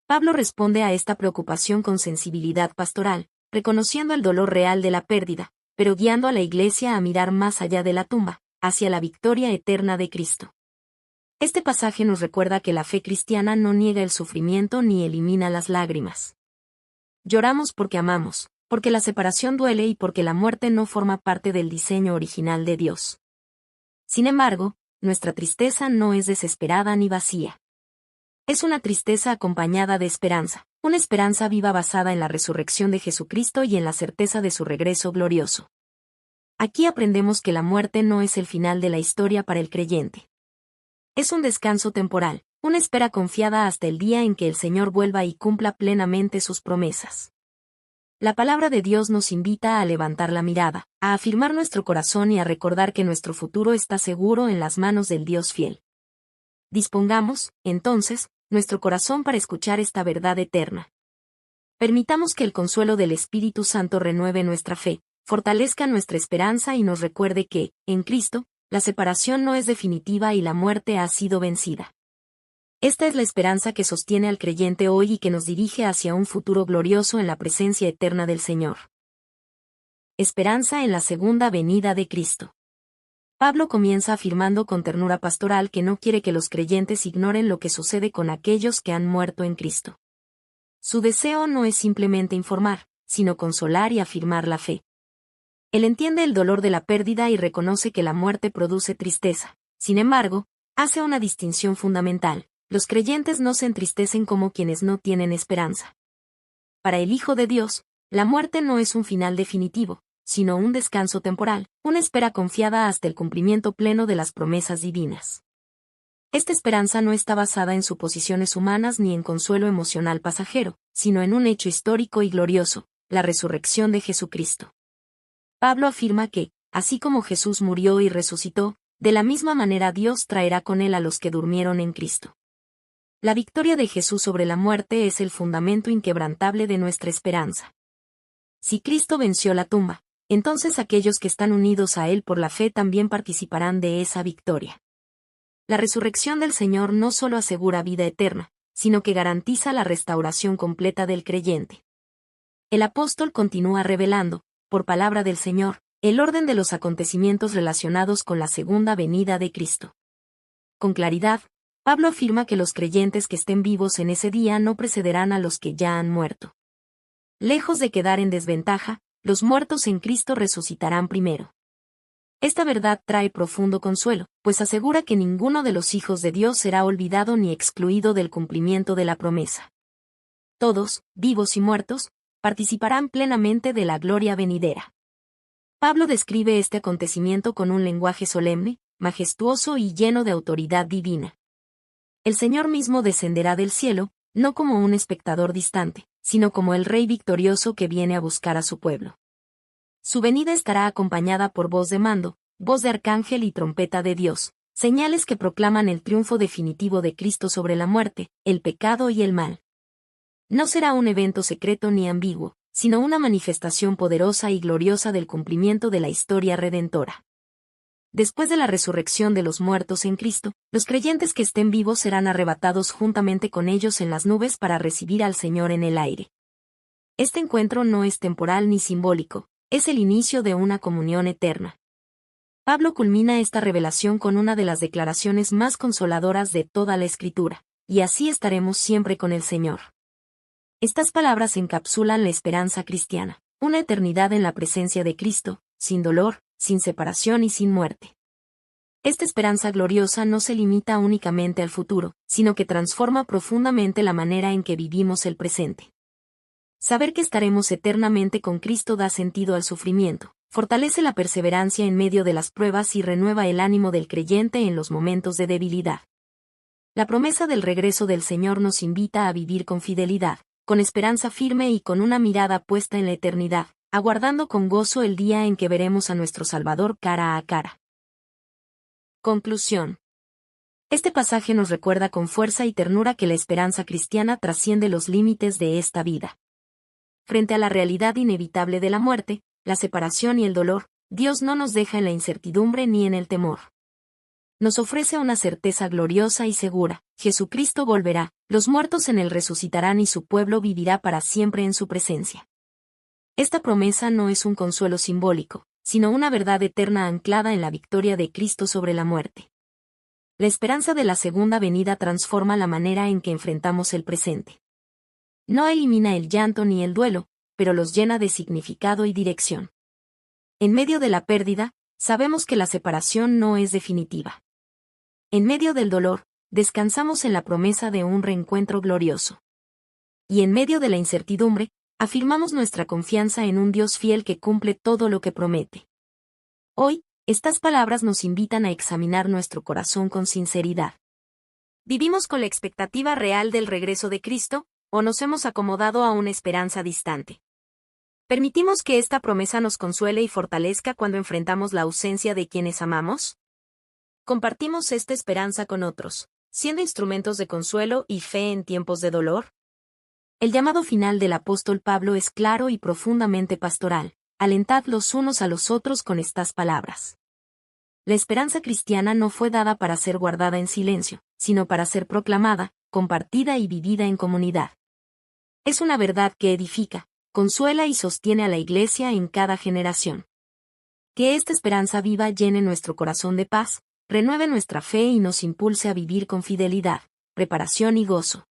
Pablo responde a esta preocupación con sensibilidad pastoral, reconociendo el dolor real de la pérdida, pero guiando a la iglesia a mirar más allá de la tumba, hacia la victoria eterna de Cristo. Este pasaje nos recuerda que la fe cristiana no niega el sufrimiento ni elimina las lágrimas. Lloramos porque amamos, porque la separación duele y porque la muerte no forma parte del diseño original de Dios. Sin embargo, nuestra tristeza no es desesperada ni vacía. Es una tristeza acompañada de esperanza, una esperanza viva basada en la resurrección de Jesucristo y en la certeza de su regreso glorioso. Aquí aprendemos que la muerte no es el final de la historia para el creyente. Es un descanso temporal, una espera confiada hasta el día en que el Señor vuelva y cumpla plenamente sus promesas. La palabra de Dios nos invita a levantar la mirada, a afirmar nuestro corazón y a recordar que nuestro futuro está seguro en las manos del Dios fiel. Dispongamos, entonces, nuestro corazón para escuchar esta verdad eterna. Permitamos que el consuelo del Espíritu Santo renueve nuestra fe, fortalezca nuestra esperanza y nos recuerde que, en Cristo, la separación no es definitiva y la muerte ha sido vencida. Esta es la esperanza que sostiene al creyente hoy y que nos dirige hacia un futuro glorioso en la presencia eterna del Señor. Esperanza en la segunda venida de Cristo. Pablo comienza afirmando con ternura pastoral que no quiere que los creyentes ignoren lo que sucede con aquellos que han muerto en Cristo. Su deseo no es simplemente informar, sino consolar y afirmar la fe. Él entiende el dolor de la pérdida y reconoce que la muerte produce tristeza. Sin embargo, hace una distinción fundamental: los creyentes no se entristecen como quienes no tienen esperanza. Para el Hijo de Dios, la muerte no es un final definitivo, sino un descanso temporal, una espera confiada hasta el cumplimiento pleno de las promesas divinas. Esta esperanza no está basada en suposiciones humanas ni en consuelo emocional pasajero, sino en un hecho histórico y glorioso: la resurrección de Jesucristo. Pablo afirma que, así como Jesús murió y resucitó, de la misma manera Dios traerá con él a los que durmieron en Cristo. La victoria de Jesús sobre la muerte es el fundamento inquebrantable de nuestra esperanza. Si Cristo venció la tumba, entonces aquellos que están unidos a Él por la fe también participarán de esa victoria. La resurrección del Señor no solo asegura vida eterna, sino que garantiza la restauración completa del creyente. El apóstol continúa revelando, por palabra del Señor, el orden de los acontecimientos relacionados con la segunda venida de Cristo. Con claridad, Pablo afirma que los creyentes que estén vivos en ese día no precederán a los que ya han muerto. Lejos de quedar en desventaja, los muertos en Cristo resucitarán primero. Esta verdad trae profundo consuelo, pues asegura que ninguno de los hijos de Dios será olvidado ni excluido del cumplimiento de la promesa. Todos, vivos y muertos, participarán plenamente de la gloria venidera. Pablo describe este acontecimiento con un lenguaje solemne, majestuoso y lleno de autoridad divina. El Señor mismo descenderá del cielo, no como un espectador distante, sino como el Rey victorioso que viene a buscar a su pueblo. Su venida estará acompañada por voz de mando, voz de arcángel y trompeta de Dios, señales que proclaman el triunfo definitivo de Cristo sobre la muerte, el pecado y el mal. No será un evento secreto ni ambiguo, sino una manifestación poderosa y gloriosa del cumplimiento de la historia redentora. Después de la resurrección de los muertos en Cristo, los creyentes que estén vivos serán arrebatados juntamente con ellos en las nubes para recibir al Señor en el aire. Este encuentro no es temporal ni simbólico, es el inicio de una comunión eterna. Pablo culmina esta revelación con una de las declaraciones más consoladoras de toda la Escritura: y así estaremos siempre con el Señor. Estas palabras encapsulan la esperanza cristiana, una eternidad en la presencia de Cristo, sin dolor, sin separación y sin muerte. Esta esperanza gloriosa no se limita únicamente al futuro, sino que transforma profundamente la manera en que vivimos el presente. Saber que estaremos eternamente con Cristo da sentido al sufrimiento, fortalece la perseverancia en medio de las pruebas y renueva el ánimo del creyente en los momentos de debilidad. La promesa del regreso del Señor nos invita a vivir con fidelidad, con esperanza firme y con una mirada puesta en la eternidad, aguardando con gozo el día en que veremos a nuestro Salvador cara a cara. Conclusión. Este pasaje nos recuerda con fuerza y ternura que la esperanza cristiana trasciende los límites de esta vida. Frente a la realidad inevitable de la muerte, la separación y el dolor, Dios no nos deja en la incertidumbre ni en el temor. Nos ofrece una certeza gloriosa y segura: Jesucristo volverá, los muertos en él resucitarán y su pueblo vivirá para siempre en su presencia. Esta promesa no es un consuelo simbólico, sino una verdad eterna anclada en la victoria de Cristo sobre la muerte. La esperanza de la segunda venida transforma la manera en que enfrentamos el presente. No elimina el llanto ni el duelo, pero los llena de significado y dirección. En medio de la pérdida, sabemos que la separación no es definitiva. En medio del dolor, descansamos en la promesa de un reencuentro glorioso. Y en medio de la incertidumbre, afirmamos nuestra confianza en un Dios fiel que cumple todo lo que promete. Hoy, estas palabras nos invitan a examinar nuestro corazón con sinceridad. ¿Vivimos con la expectativa real del regreso de Cristo, o nos hemos acomodado a una esperanza distante? ¿Permitimos que esta promesa nos consuele y fortalezca cuando enfrentamos la ausencia de quienes amamos? ¿Compartimos esta esperanza con otros, siendo instrumentos de consuelo y fe en tiempos de dolor? El llamado final del apóstol Pablo es claro y profundamente pastoral: alentad los unos a los otros con estas palabras. La esperanza cristiana no fue dada para ser guardada en silencio, sino para ser proclamada, compartida y vivida en comunidad. Es una verdad que edifica, consuela y sostiene a la Iglesia en cada generación. Que esta esperanza viva llene nuestro corazón de paz, renueve nuestra fe y nos impulse a vivir con fidelidad, preparación y gozo.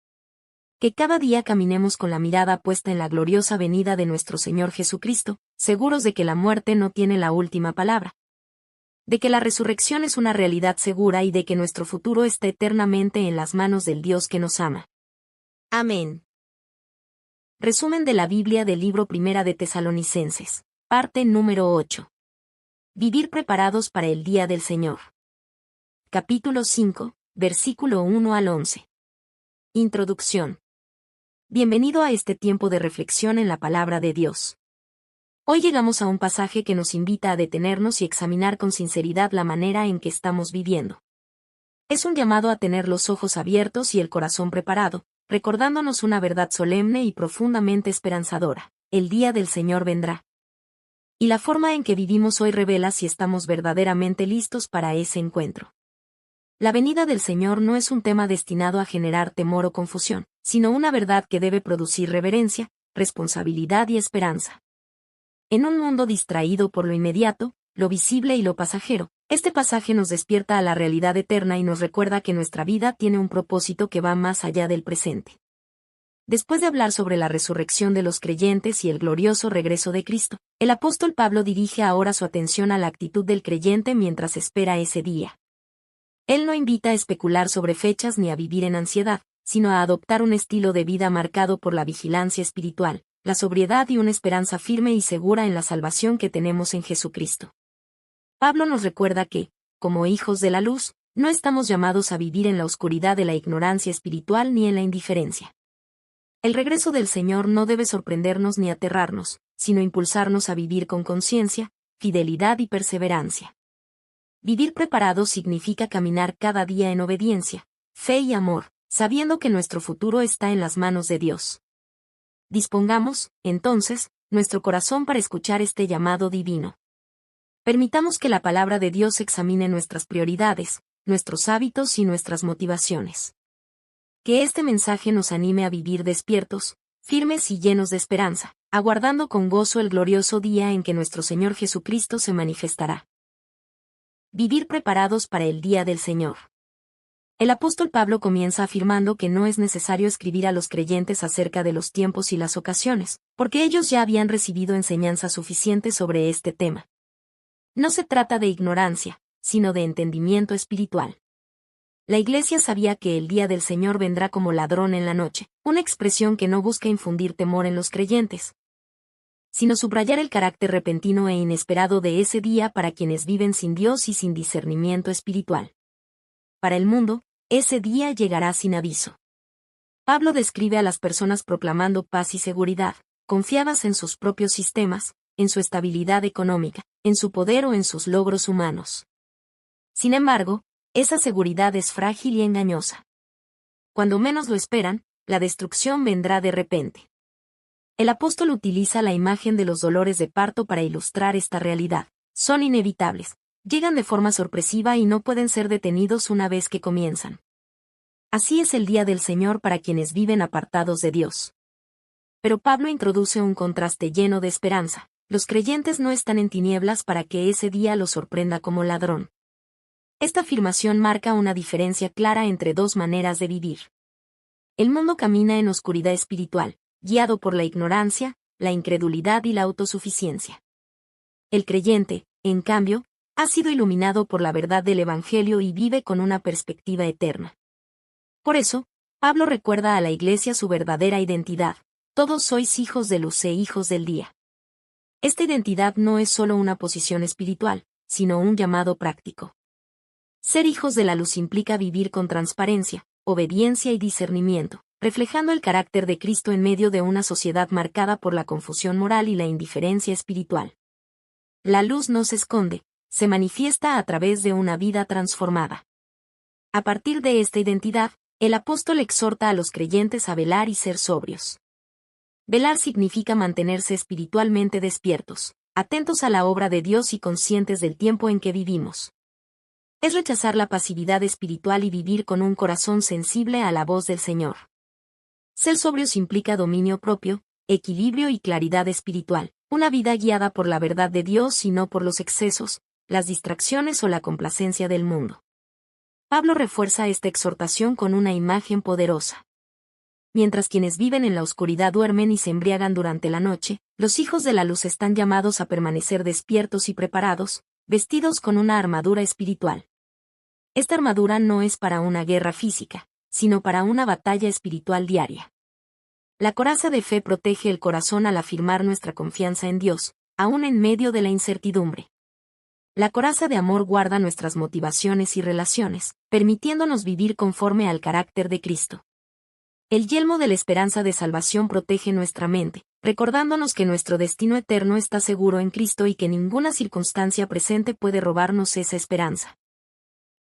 Que cada día caminemos con la mirada puesta en la gloriosa venida de nuestro Señor Jesucristo, seguros de que la muerte no tiene la última palabra. De que la resurrección es una realidad segura y de que nuestro futuro está eternamente en las manos del Dios que nos ama. Amén. Resumen de la Biblia del libro Primera de Tesalonicenses. Parte número 8. Vivir preparados para el día del Señor. Capítulo 5, versículo 1 al 11. Introducción. Bienvenido a este tiempo de reflexión en la palabra de Dios. Hoy llegamos a un pasaje que nos invita a detenernos y examinar con sinceridad la manera en que estamos viviendo. Es un llamado a tener los ojos abiertos y el corazón preparado, recordándonos una verdad solemne y profundamente esperanzadora: el día del Señor vendrá. Y la forma en que vivimos hoy revela si estamos verdaderamente listos para ese encuentro. La venida del Señor no es un tema destinado a generar temor o confusión, sino una verdad que debe producir reverencia, responsabilidad y esperanza. En un mundo distraído por lo inmediato, lo visible y lo pasajero, este pasaje nos despierta a la realidad eterna y nos recuerda que nuestra vida tiene un propósito que va más allá del presente. Después de hablar sobre la resurrección de los creyentes y el glorioso regreso de Cristo, el apóstol Pablo dirige ahora su atención a la actitud del creyente mientras espera ese día. Él no invita a especular sobre fechas ni a vivir en ansiedad, sino a adoptar un estilo de vida marcado por la vigilancia espiritual, la sobriedad y una esperanza firme y segura en la salvación que tenemos en Jesucristo. Pablo nos recuerda que, como hijos de la luz, no estamos llamados a vivir en la oscuridad de la ignorancia espiritual ni en la indiferencia. El regreso del Señor no debe sorprendernos ni aterrarnos, sino impulsarnos a vivir con conciencia, fidelidad y perseverancia. Vivir preparados significa caminar cada día en obediencia, fe y amor, sabiendo que nuestro futuro está en las manos de Dios. Dispongamos, entonces, nuestro corazón para escuchar este llamado divino. Permitamos que la palabra de Dios examine nuestras prioridades, nuestros hábitos y nuestras motivaciones. Que este mensaje nos anime a vivir despiertos, firmes y llenos de esperanza, aguardando con gozo el glorioso día en que nuestro Señor Jesucristo se manifestará. Vivir preparados para el día del Señor. El apóstol Pablo comienza afirmando que no es necesario escribir a los creyentes acerca de los tiempos y las ocasiones, porque ellos ya habían recibido enseñanza suficiente sobre este tema. No se trata de ignorancia, sino de entendimiento espiritual. La Iglesia sabía que el día del Señor vendrá como ladrón en la noche, una expresión que no busca infundir temor en los creyentes, sino subrayar el carácter repentino e inesperado de ese día para quienes viven sin Dios y sin discernimiento espiritual. Para el mundo, ese día llegará sin aviso. Pablo describe a las personas proclamando paz y seguridad, confiadas en sus propios sistemas, en su estabilidad económica, en su poder o en sus logros humanos. Sin embargo, esa seguridad es frágil y engañosa. Cuando menos lo esperan, la destrucción vendrá de repente. El apóstol utiliza la imagen de los dolores de parto para ilustrar esta realidad. Son inevitables, llegan de forma sorpresiva y no pueden ser detenidos una vez que comienzan. Así es el día del Señor para quienes viven apartados de Dios. Pero Pablo introduce un contraste lleno de esperanza. Los creyentes no están en tinieblas para que ese día los sorprenda como ladrón. Esta afirmación marca una diferencia clara entre dos maneras de vivir. El mundo camina en oscuridad espiritual, guiado por la ignorancia, la incredulidad y la autosuficiencia. El creyente, en cambio, ha sido iluminado por la verdad del Evangelio y vive con una perspectiva eterna. Por eso, Pablo recuerda a la Iglesia su verdadera identidad: todos sois hijos de luz e hijos del día. Esta identidad no es solo una posición espiritual, sino un llamado práctico. Ser hijos de la luz implica vivir con transparencia, obediencia y discernimiento, reflejando el carácter de Cristo en medio de una sociedad marcada por la confusión moral y la indiferencia espiritual. La luz no se esconde, se manifiesta a través de una vida transformada. A partir de esta identidad, el apóstol exhorta a los creyentes a velar y ser sobrios. Velar significa mantenerse espiritualmente despiertos, atentos a la obra de Dios y conscientes del tiempo en que vivimos. Es rechazar la pasividad espiritual y vivir con un corazón sensible a la voz del Señor. Ser sobrios implica dominio propio, equilibrio y claridad espiritual, una vida guiada por la verdad de Dios y no por los excesos, las distracciones o la complacencia del mundo. Pablo refuerza esta exhortación con una imagen poderosa. mientras quienes viven en la oscuridad duermen y se embriagan durante la noche, los hijos de la luz están llamados a permanecer despiertos y preparados, vestidos con una armadura espiritual. Esta armadura no es para una guerra física, sino para una batalla espiritual diaria. La coraza de fe protege el corazón al afirmar nuestra confianza en Dios, aún en medio de la incertidumbre. La coraza de amor guarda nuestras motivaciones y relaciones, permitiéndonos vivir conforme al carácter de Cristo. El yelmo de la esperanza de salvación protege nuestra mente, recordándonos que nuestro destino eterno está seguro en Cristo y que ninguna circunstancia presente puede robarnos esa esperanza.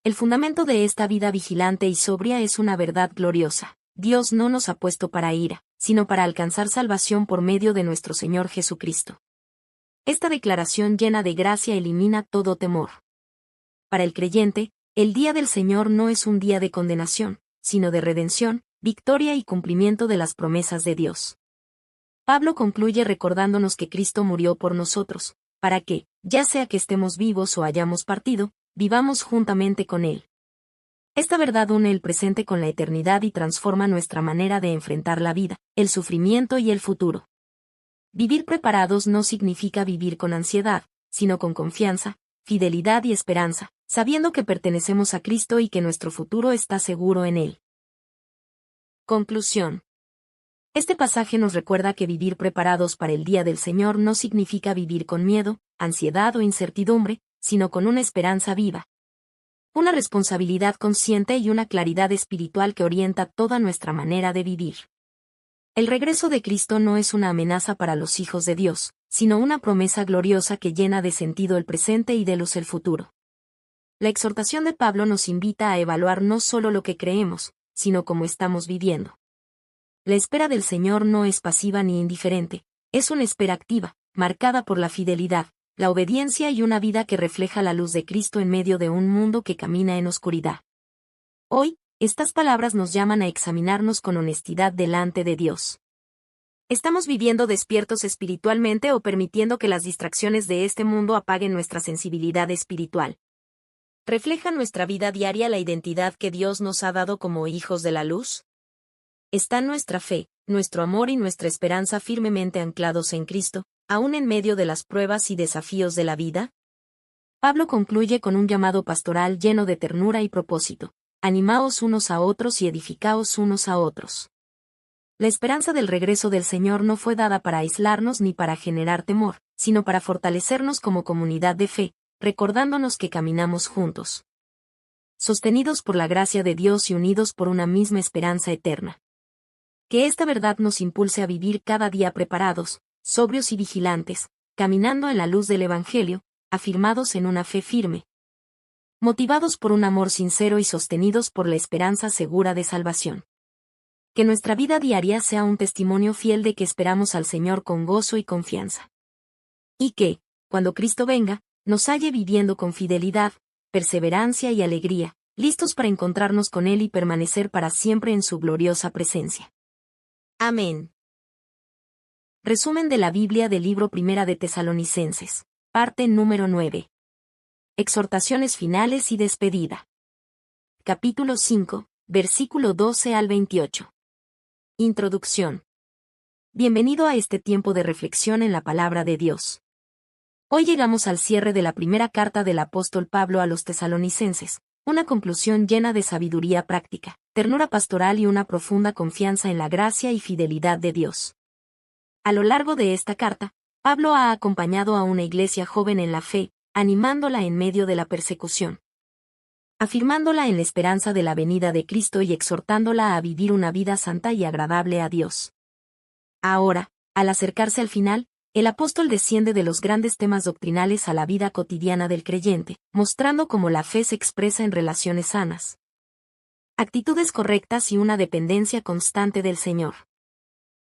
El fundamento de esta vida vigilante y sobria es una verdad gloriosa: Dios no nos ha puesto para ira, sino para alcanzar salvación por medio de nuestro Señor Jesucristo. Esta declaración llena de gracia elimina todo temor. Para el creyente, el día del Señor no es un día de condenación, sino de redención, victoria y cumplimiento de las promesas de Dios. Pablo concluye recordándonos que Cristo murió por nosotros, para que, ya sea que estemos vivos o hayamos partido, vivamos juntamente con Él. Esta verdad une el presente con la eternidad y transforma nuestra manera de enfrentar la vida, el sufrimiento y el futuro. Vivir preparados no significa vivir con ansiedad, sino con confianza, fidelidad y esperanza, sabiendo que pertenecemos a Cristo y que nuestro futuro está seguro en Él. Conclusión. Este pasaje nos recuerda que vivir preparados para el día del Señor no significa vivir con miedo, ansiedad o incertidumbre, sino con una esperanza viva. Una responsabilidad consciente y una claridad espiritual que orienta toda nuestra manera de vivir. El regreso de Cristo no es una amenaza para los hijos de Dios, sino una promesa gloriosa que llena de sentido el presente y de luz el futuro. La exhortación de Pablo nos invita a evaluar no solo lo que creemos, sino cómo estamos viviendo. La espera del Señor no es pasiva ni indiferente, es una espera activa, marcada por la fidelidad, la obediencia y una vida que refleja la luz de Cristo en medio de un mundo que camina en oscuridad. Hoy, estas palabras nos llaman a examinarnos con honestidad delante de Dios. ¿Estamos viviendo despiertos espiritualmente o permitiendo que las distracciones de este mundo apaguen nuestra sensibilidad espiritual? ¿Refleja nuestra vida diaria la identidad que Dios nos ha dado como hijos de la luz? ¿Está nuestra fe, nuestro amor y nuestra esperanza firmemente anclados en Cristo, aún en medio de las pruebas y desafíos de la vida? Pablo concluye con un llamado pastoral lleno de ternura y propósito: animaos unos a otros y edificaos unos a otros. La esperanza del regreso del Señor no fue dada para aislarnos ni para generar temor, sino para fortalecernos como comunidad de fe, recordándonos que caminamos juntos, sostenidos por la gracia de Dios y unidos por una misma esperanza eterna. Que esta verdad nos impulse a vivir cada día preparados, sobrios y vigilantes, caminando en la luz del Evangelio, afirmados en una fe firme, motivados por un amor sincero y sostenidos por la esperanza segura de salvación. Que nuestra vida diaria sea un testimonio fiel de que esperamos al Señor con gozo y confianza. Y que, cuando Cristo venga, nos halle viviendo con fidelidad, perseverancia y alegría, listos para encontrarnos con Él y permanecer para siempre en su gloriosa presencia. Amén. Resumen de la Biblia del libro Primera de Tesalonicenses, parte número 9. Exhortaciones finales y despedida. Capítulo 5, versículo 12 al 28. Introducción. Bienvenido a este tiempo de reflexión en la palabra de Dios. Hoy llegamos al cierre de la primera carta del apóstol Pablo a los tesalonicenses, una conclusión llena de sabiduría práctica, ternura pastoral y una profunda confianza en la gracia y fidelidad de Dios. A lo largo de esta carta, Pablo ha acompañado a una iglesia joven en la fe, animándola en medio de la persecución, afirmándola en la esperanza de la venida de Cristo y exhortándola a vivir una vida santa y agradable a Dios. Ahora, al acercarse al final, el apóstol desciende de los grandes temas doctrinales a la vida cotidiana del creyente, mostrando cómo la fe se expresa en relaciones sanas, actitudes correctas y una dependencia constante del Señor.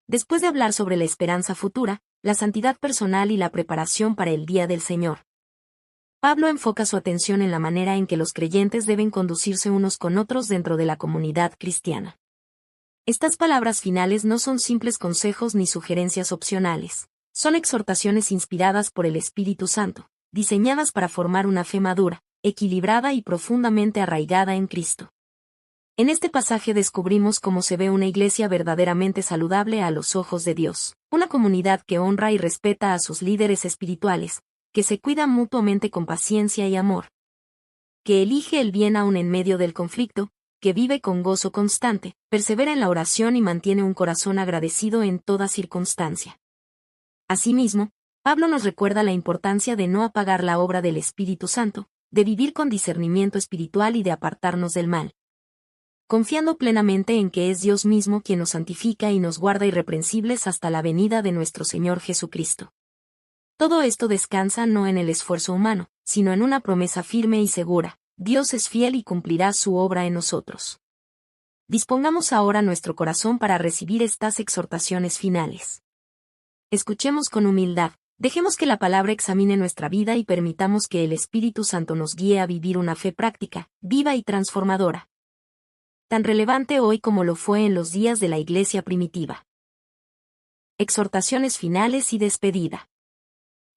Después de hablar sobre la esperanza futura, la santidad personal y la preparación para el día del Señor, Pablo enfoca su atención en la manera en que los creyentes deben conducirse unos con otros dentro de la comunidad cristiana. Estas palabras finales no son simples consejos ni sugerencias opcionales. Son exhortaciones inspiradas por el Espíritu Santo, diseñadas para formar una fe madura, equilibrada y profundamente arraigada en Cristo. En este pasaje descubrimos cómo se ve una iglesia verdaderamente saludable a los ojos de Dios, una comunidad que honra y respeta a sus líderes espirituales, que se cuida mutuamente con paciencia y amor, que elige el bien aún en medio del conflicto, que vive con gozo constante, persevera en la oración y mantiene un corazón agradecido en toda circunstancia. Asimismo, Pablo nos recuerda la importancia de no apagar la obra del Espíritu Santo, de vivir con discernimiento espiritual y de apartarnos del mal, confiando plenamente en que es Dios mismo quien nos santifica y nos guarda irreprensibles hasta la venida de nuestro Señor Jesucristo. Todo esto descansa no en el esfuerzo humano, sino en una promesa firme y segura: Dios es fiel y cumplirá su obra en nosotros. Dispongamos ahora nuestro corazón para recibir estas exhortaciones finales. Escuchemos con humildad, dejemos que la palabra examine nuestra vida y permitamos que el Espíritu Santo nos guíe a vivir una fe práctica, viva y transformadora, tan relevante hoy como lo fue en los días de la Iglesia primitiva. Exhortaciones finales y despedida.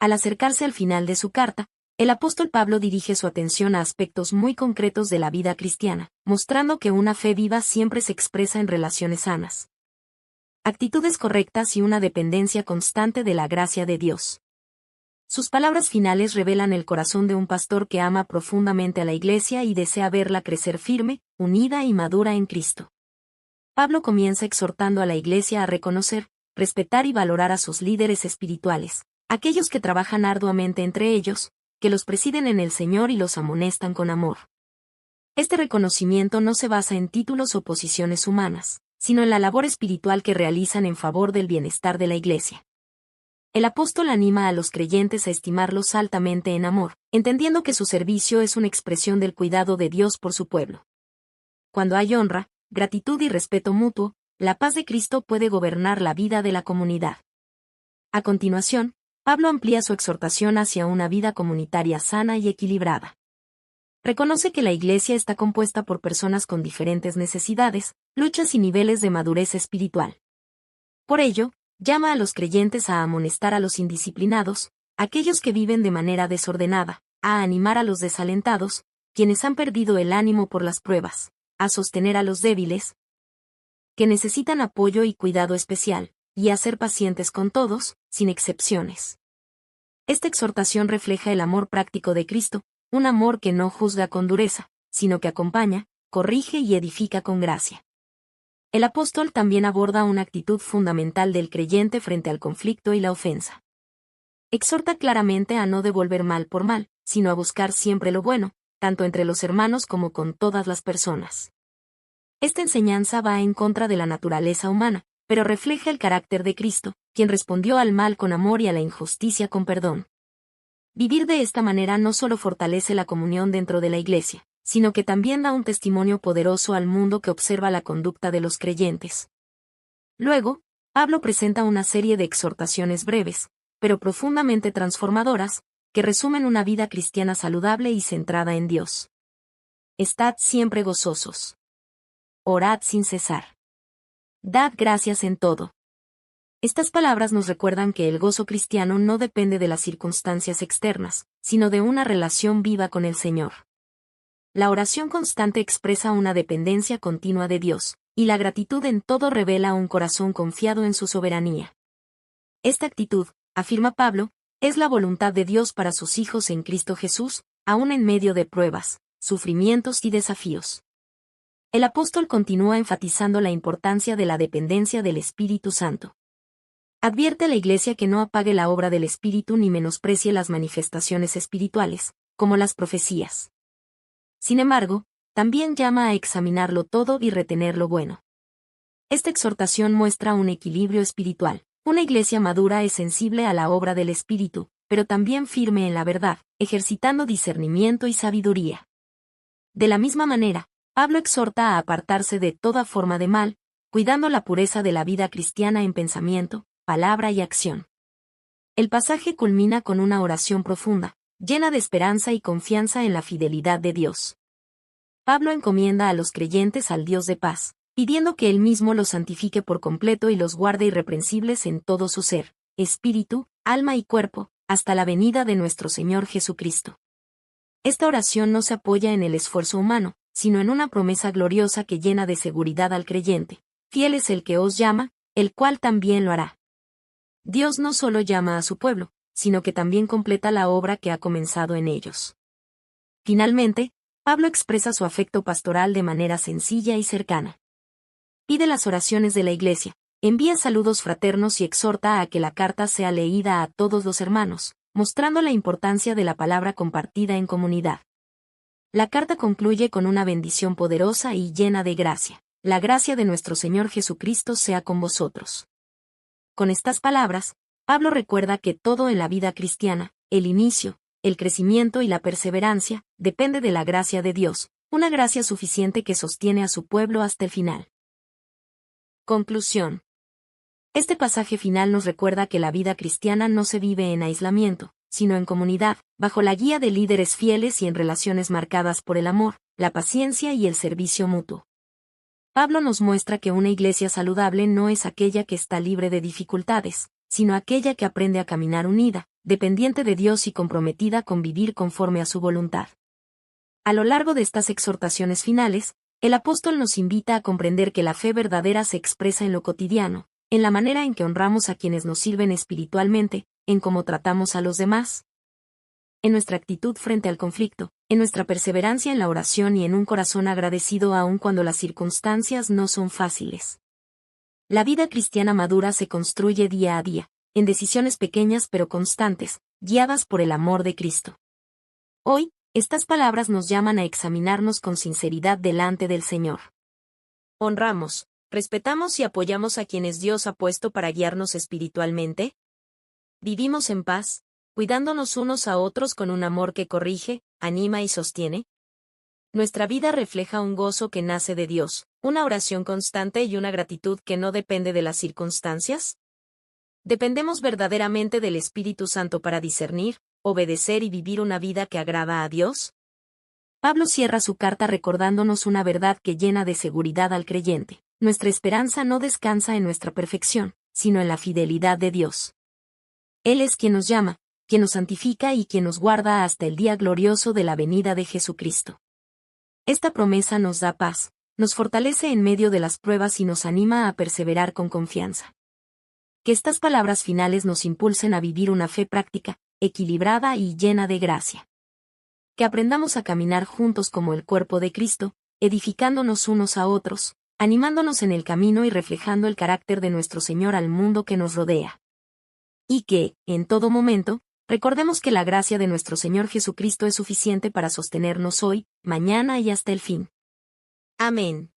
Al acercarse al final de su carta, el apóstol Pablo dirige su atención a aspectos muy concretos de la vida cristiana, mostrando que una fe viva siempre se expresa en relaciones sanas, actitudes correctas y una dependencia constante de la gracia de Dios. Sus palabras finales revelan el corazón de un pastor que ama profundamente a la Iglesia y desea verla crecer firme, unida y madura en Cristo. Pablo comienza exhortando a la Iglesia a reconocer, respetar y valorar a sus líderes espirituales, aquellos que trabajan arduamente entre ellos, que los presiden en el Señor y los amonestan con amor. Este reconocimiento no se basa en títulos o posiciones humanas, sino en la labor espiritual que realizan en favor del bienestar de la Iglesia. El apóstol anima a los creyentes a estimarlos altamente en amor, entendiendo que su servicio es una expresión del cuidado de Dios por su pueblo. Cuando hay honra, gratitud y respeto mutuo, la paz de Cristo puede gobernar la vida de la comunidad. A continuación, Pablo amplía su exhortación hacia una vida comunitaria sana y equilibrada. Reconoce que la Iglesia está compuesta por personas con diferentes necesidades, luchas y niveles de madurez espiritual. Por ello, llama a los creyentes a amonestar a los indisciplinados, aquellos que viven de manera desordenada, a animar a los desalentados, quienes han perdido el ánimo por las pruebas, a sostener a los débiles, que necesitan apoyo y cuidado especial, y a ser pacientes con todos, sin excepciones. Esta exhortación refleja el amor práctico de Cristo, un amor que no juzga con dureza, sino que acompaña, corrige y edifica con gracia. El apóstol también aborda una actitud fundamental del creyente frente al conflicto y la ofensa. Exhorta claramente a no devolver mal por mal, sino a buscar siempre lo bueno, tanto entre los hermanos como con todas las personas. Esta enseñanza va en contra de la naturaleza humana, pero refleja el carácter de Cristo, quien respondió al mal con amor y a la injusticia con perdón. Vivir de esta manera no solo fortalece la comunión dentro de la Iglesia, sino que también da un testimonio poderoso al mundo que observa la conducta de los creyentes. Luego, Pablo presenta una serie de exhortaciones breves, pero profundamente transformadoras, que resumen una vida cristiana saludable y centrada en Dios. Estad siempre gozosos. Orad sin cesar. Dad gracias en todo. Estas palabras nos recuerdan que el gozo cristiano no depende de las circunstancias externas, sino de una relación viva con el Señor. La oración constante expresa una dependencia continua de Dios, y la gratitud en todo revela un corazón confiado en su soberanía. Esta actitud, afirma Pablo, es la voluntad de Dios para sus hijos en Cristo Jesús, aun en medio de pruebas, sufrimientos y desafíos. El apóstol continúa enfatizando la importancia de la dependencia del Espíritu Santo. Advierte a la Iglesia que no apague la obra del Espíritu ni menosprecie las manifestaciones espirituales, como las profecías. Sin embargo, también llama a examinarlo todo y retener lo bueno. Esta exhortación muestra un equilibrio espiritual. Una Iglesia madura es sensible a la obra del Espíritu, pero también firme en la verdad, ejercitando discernimiento y sabiduría. De la misma manera, Pablo exhorta a apartarse de toda forma de mal, cuidando la pureza de la vida cristiana en pensamiento, palabra y acción. El pasaje culmina con una oración profunda, llena de esperanza y confianza en la fidelidad de Dios. Pablo encomienda a los creyentes al Dios de paz, pidiendo que Él mismo los santifique por completo y los guarde irreprensibles en todo su ser, espíritu, alma y cuerpo, hasta la venida de nuestro Señor Jesucristo. Esta oración no se apoya en el esfuerzo humano, sino en una promesa gloriosa que llena de seguridad al creyente. Fiel es el que os llama, el cual también lo hará. Dios no solo llama a su pueblo, sino que también completa la obra que ha comenzado en ellos. Finalmente, Pablo expresa su afecto pastoral de manera sencilla y cercana. Pide las oraciones de la Iglesia, envía saludos fraternos y exhorta a que la carta sea leída a todos los hermanos, mostrando la importancia de la palabra compartida en comunidad. La carta concluye con una bendición poderosa y llena de gracia. La gracia de nuestro Señor Jesucristo sea con vosotros. Con estas palabras, Pablo recuerda que todo en la vida cristiana, el inicio, el crecimiento y la perseverancia, depende de la gracia de Dios, una gracia suficiente que sostiene a su pueblo hasta el final. Conclusión. Este pasaje final nos recuerda que la vida cristiana no se vive en aislamiento, sino en comunidad, bajo la guía de líderes fieles y en relaciones marcadas por el amor, la paciencia y el servicio mutuo. Pablo nos muestra que una iglesia saludable no es aquella que está libre de dificultades, sino aquella que aprende a caminar unida, dependiente de Dios y comprometida con vivir conforme a su voluntad. A lo largo de estas exhortaciones finales, el apóstol nos invita a comprender que la fe verdadera se expresa en lo cotidiano, en la manera en que honramos a quienes nos sirven espiritualmente, en cómo tratamos a los demás, en nuestra actitud frente al conflicto, en nuestra perseverancia en la oración y en un corazón agradecido aun cuando las circunstancias no son fáciles. La vida cristiana madura se construye día a día, en decisiones pequeñas pero constantes, guiadas por el amor de Cristo. Hoy, estas palabras nos llaman a examinarnos con sinceridad delante del Señor. ¿Honramos, respetamos y apoyamos a quienes Dios ha puesto para guiarnos espiritualmente? ¿Vivimos en paz, cuidándonos unos a otros con un amor que corrige, anima y sostiene? Nuestra vida refleja un gozo que nace de Dios, una oración constante y una gratitud que no depende de las circunstancias. ¿Dependemos verdaderamente del Espíritu Santo para discernir, obedecer y vivir una vida que agrada a Dios? Pablo cierra su carta recordándonos una verdad que llena de seguridad al creyente. Nuestra esperanza no descansa en nuestra perfección, sino en la fidelidad de Dios. Él es quien nos llama, quien nos santifica y quien nos guarda hasta el día glorioso de la venida de Jesucristo. Esta promesa nos da paz, nos fortalece en medio de las pruebas y nos anima a perseverar con confianza. Que estas palabras finales nos impulsen a vivir una fe práctica, equilibrada y llena de gracia. Que aprendamos a caminar juntos como el cuerpo de Cristo, edificándonos unos a otros, animándonos en el camino y reflejando el carácter de nuestro Señor al mundo que nos rodea. Y que, en todo momento, recordemos que la gracia de nuestro Señor Jesucristo es suficiente para sostenernos hoy, mañana y hasta el fin. Amén.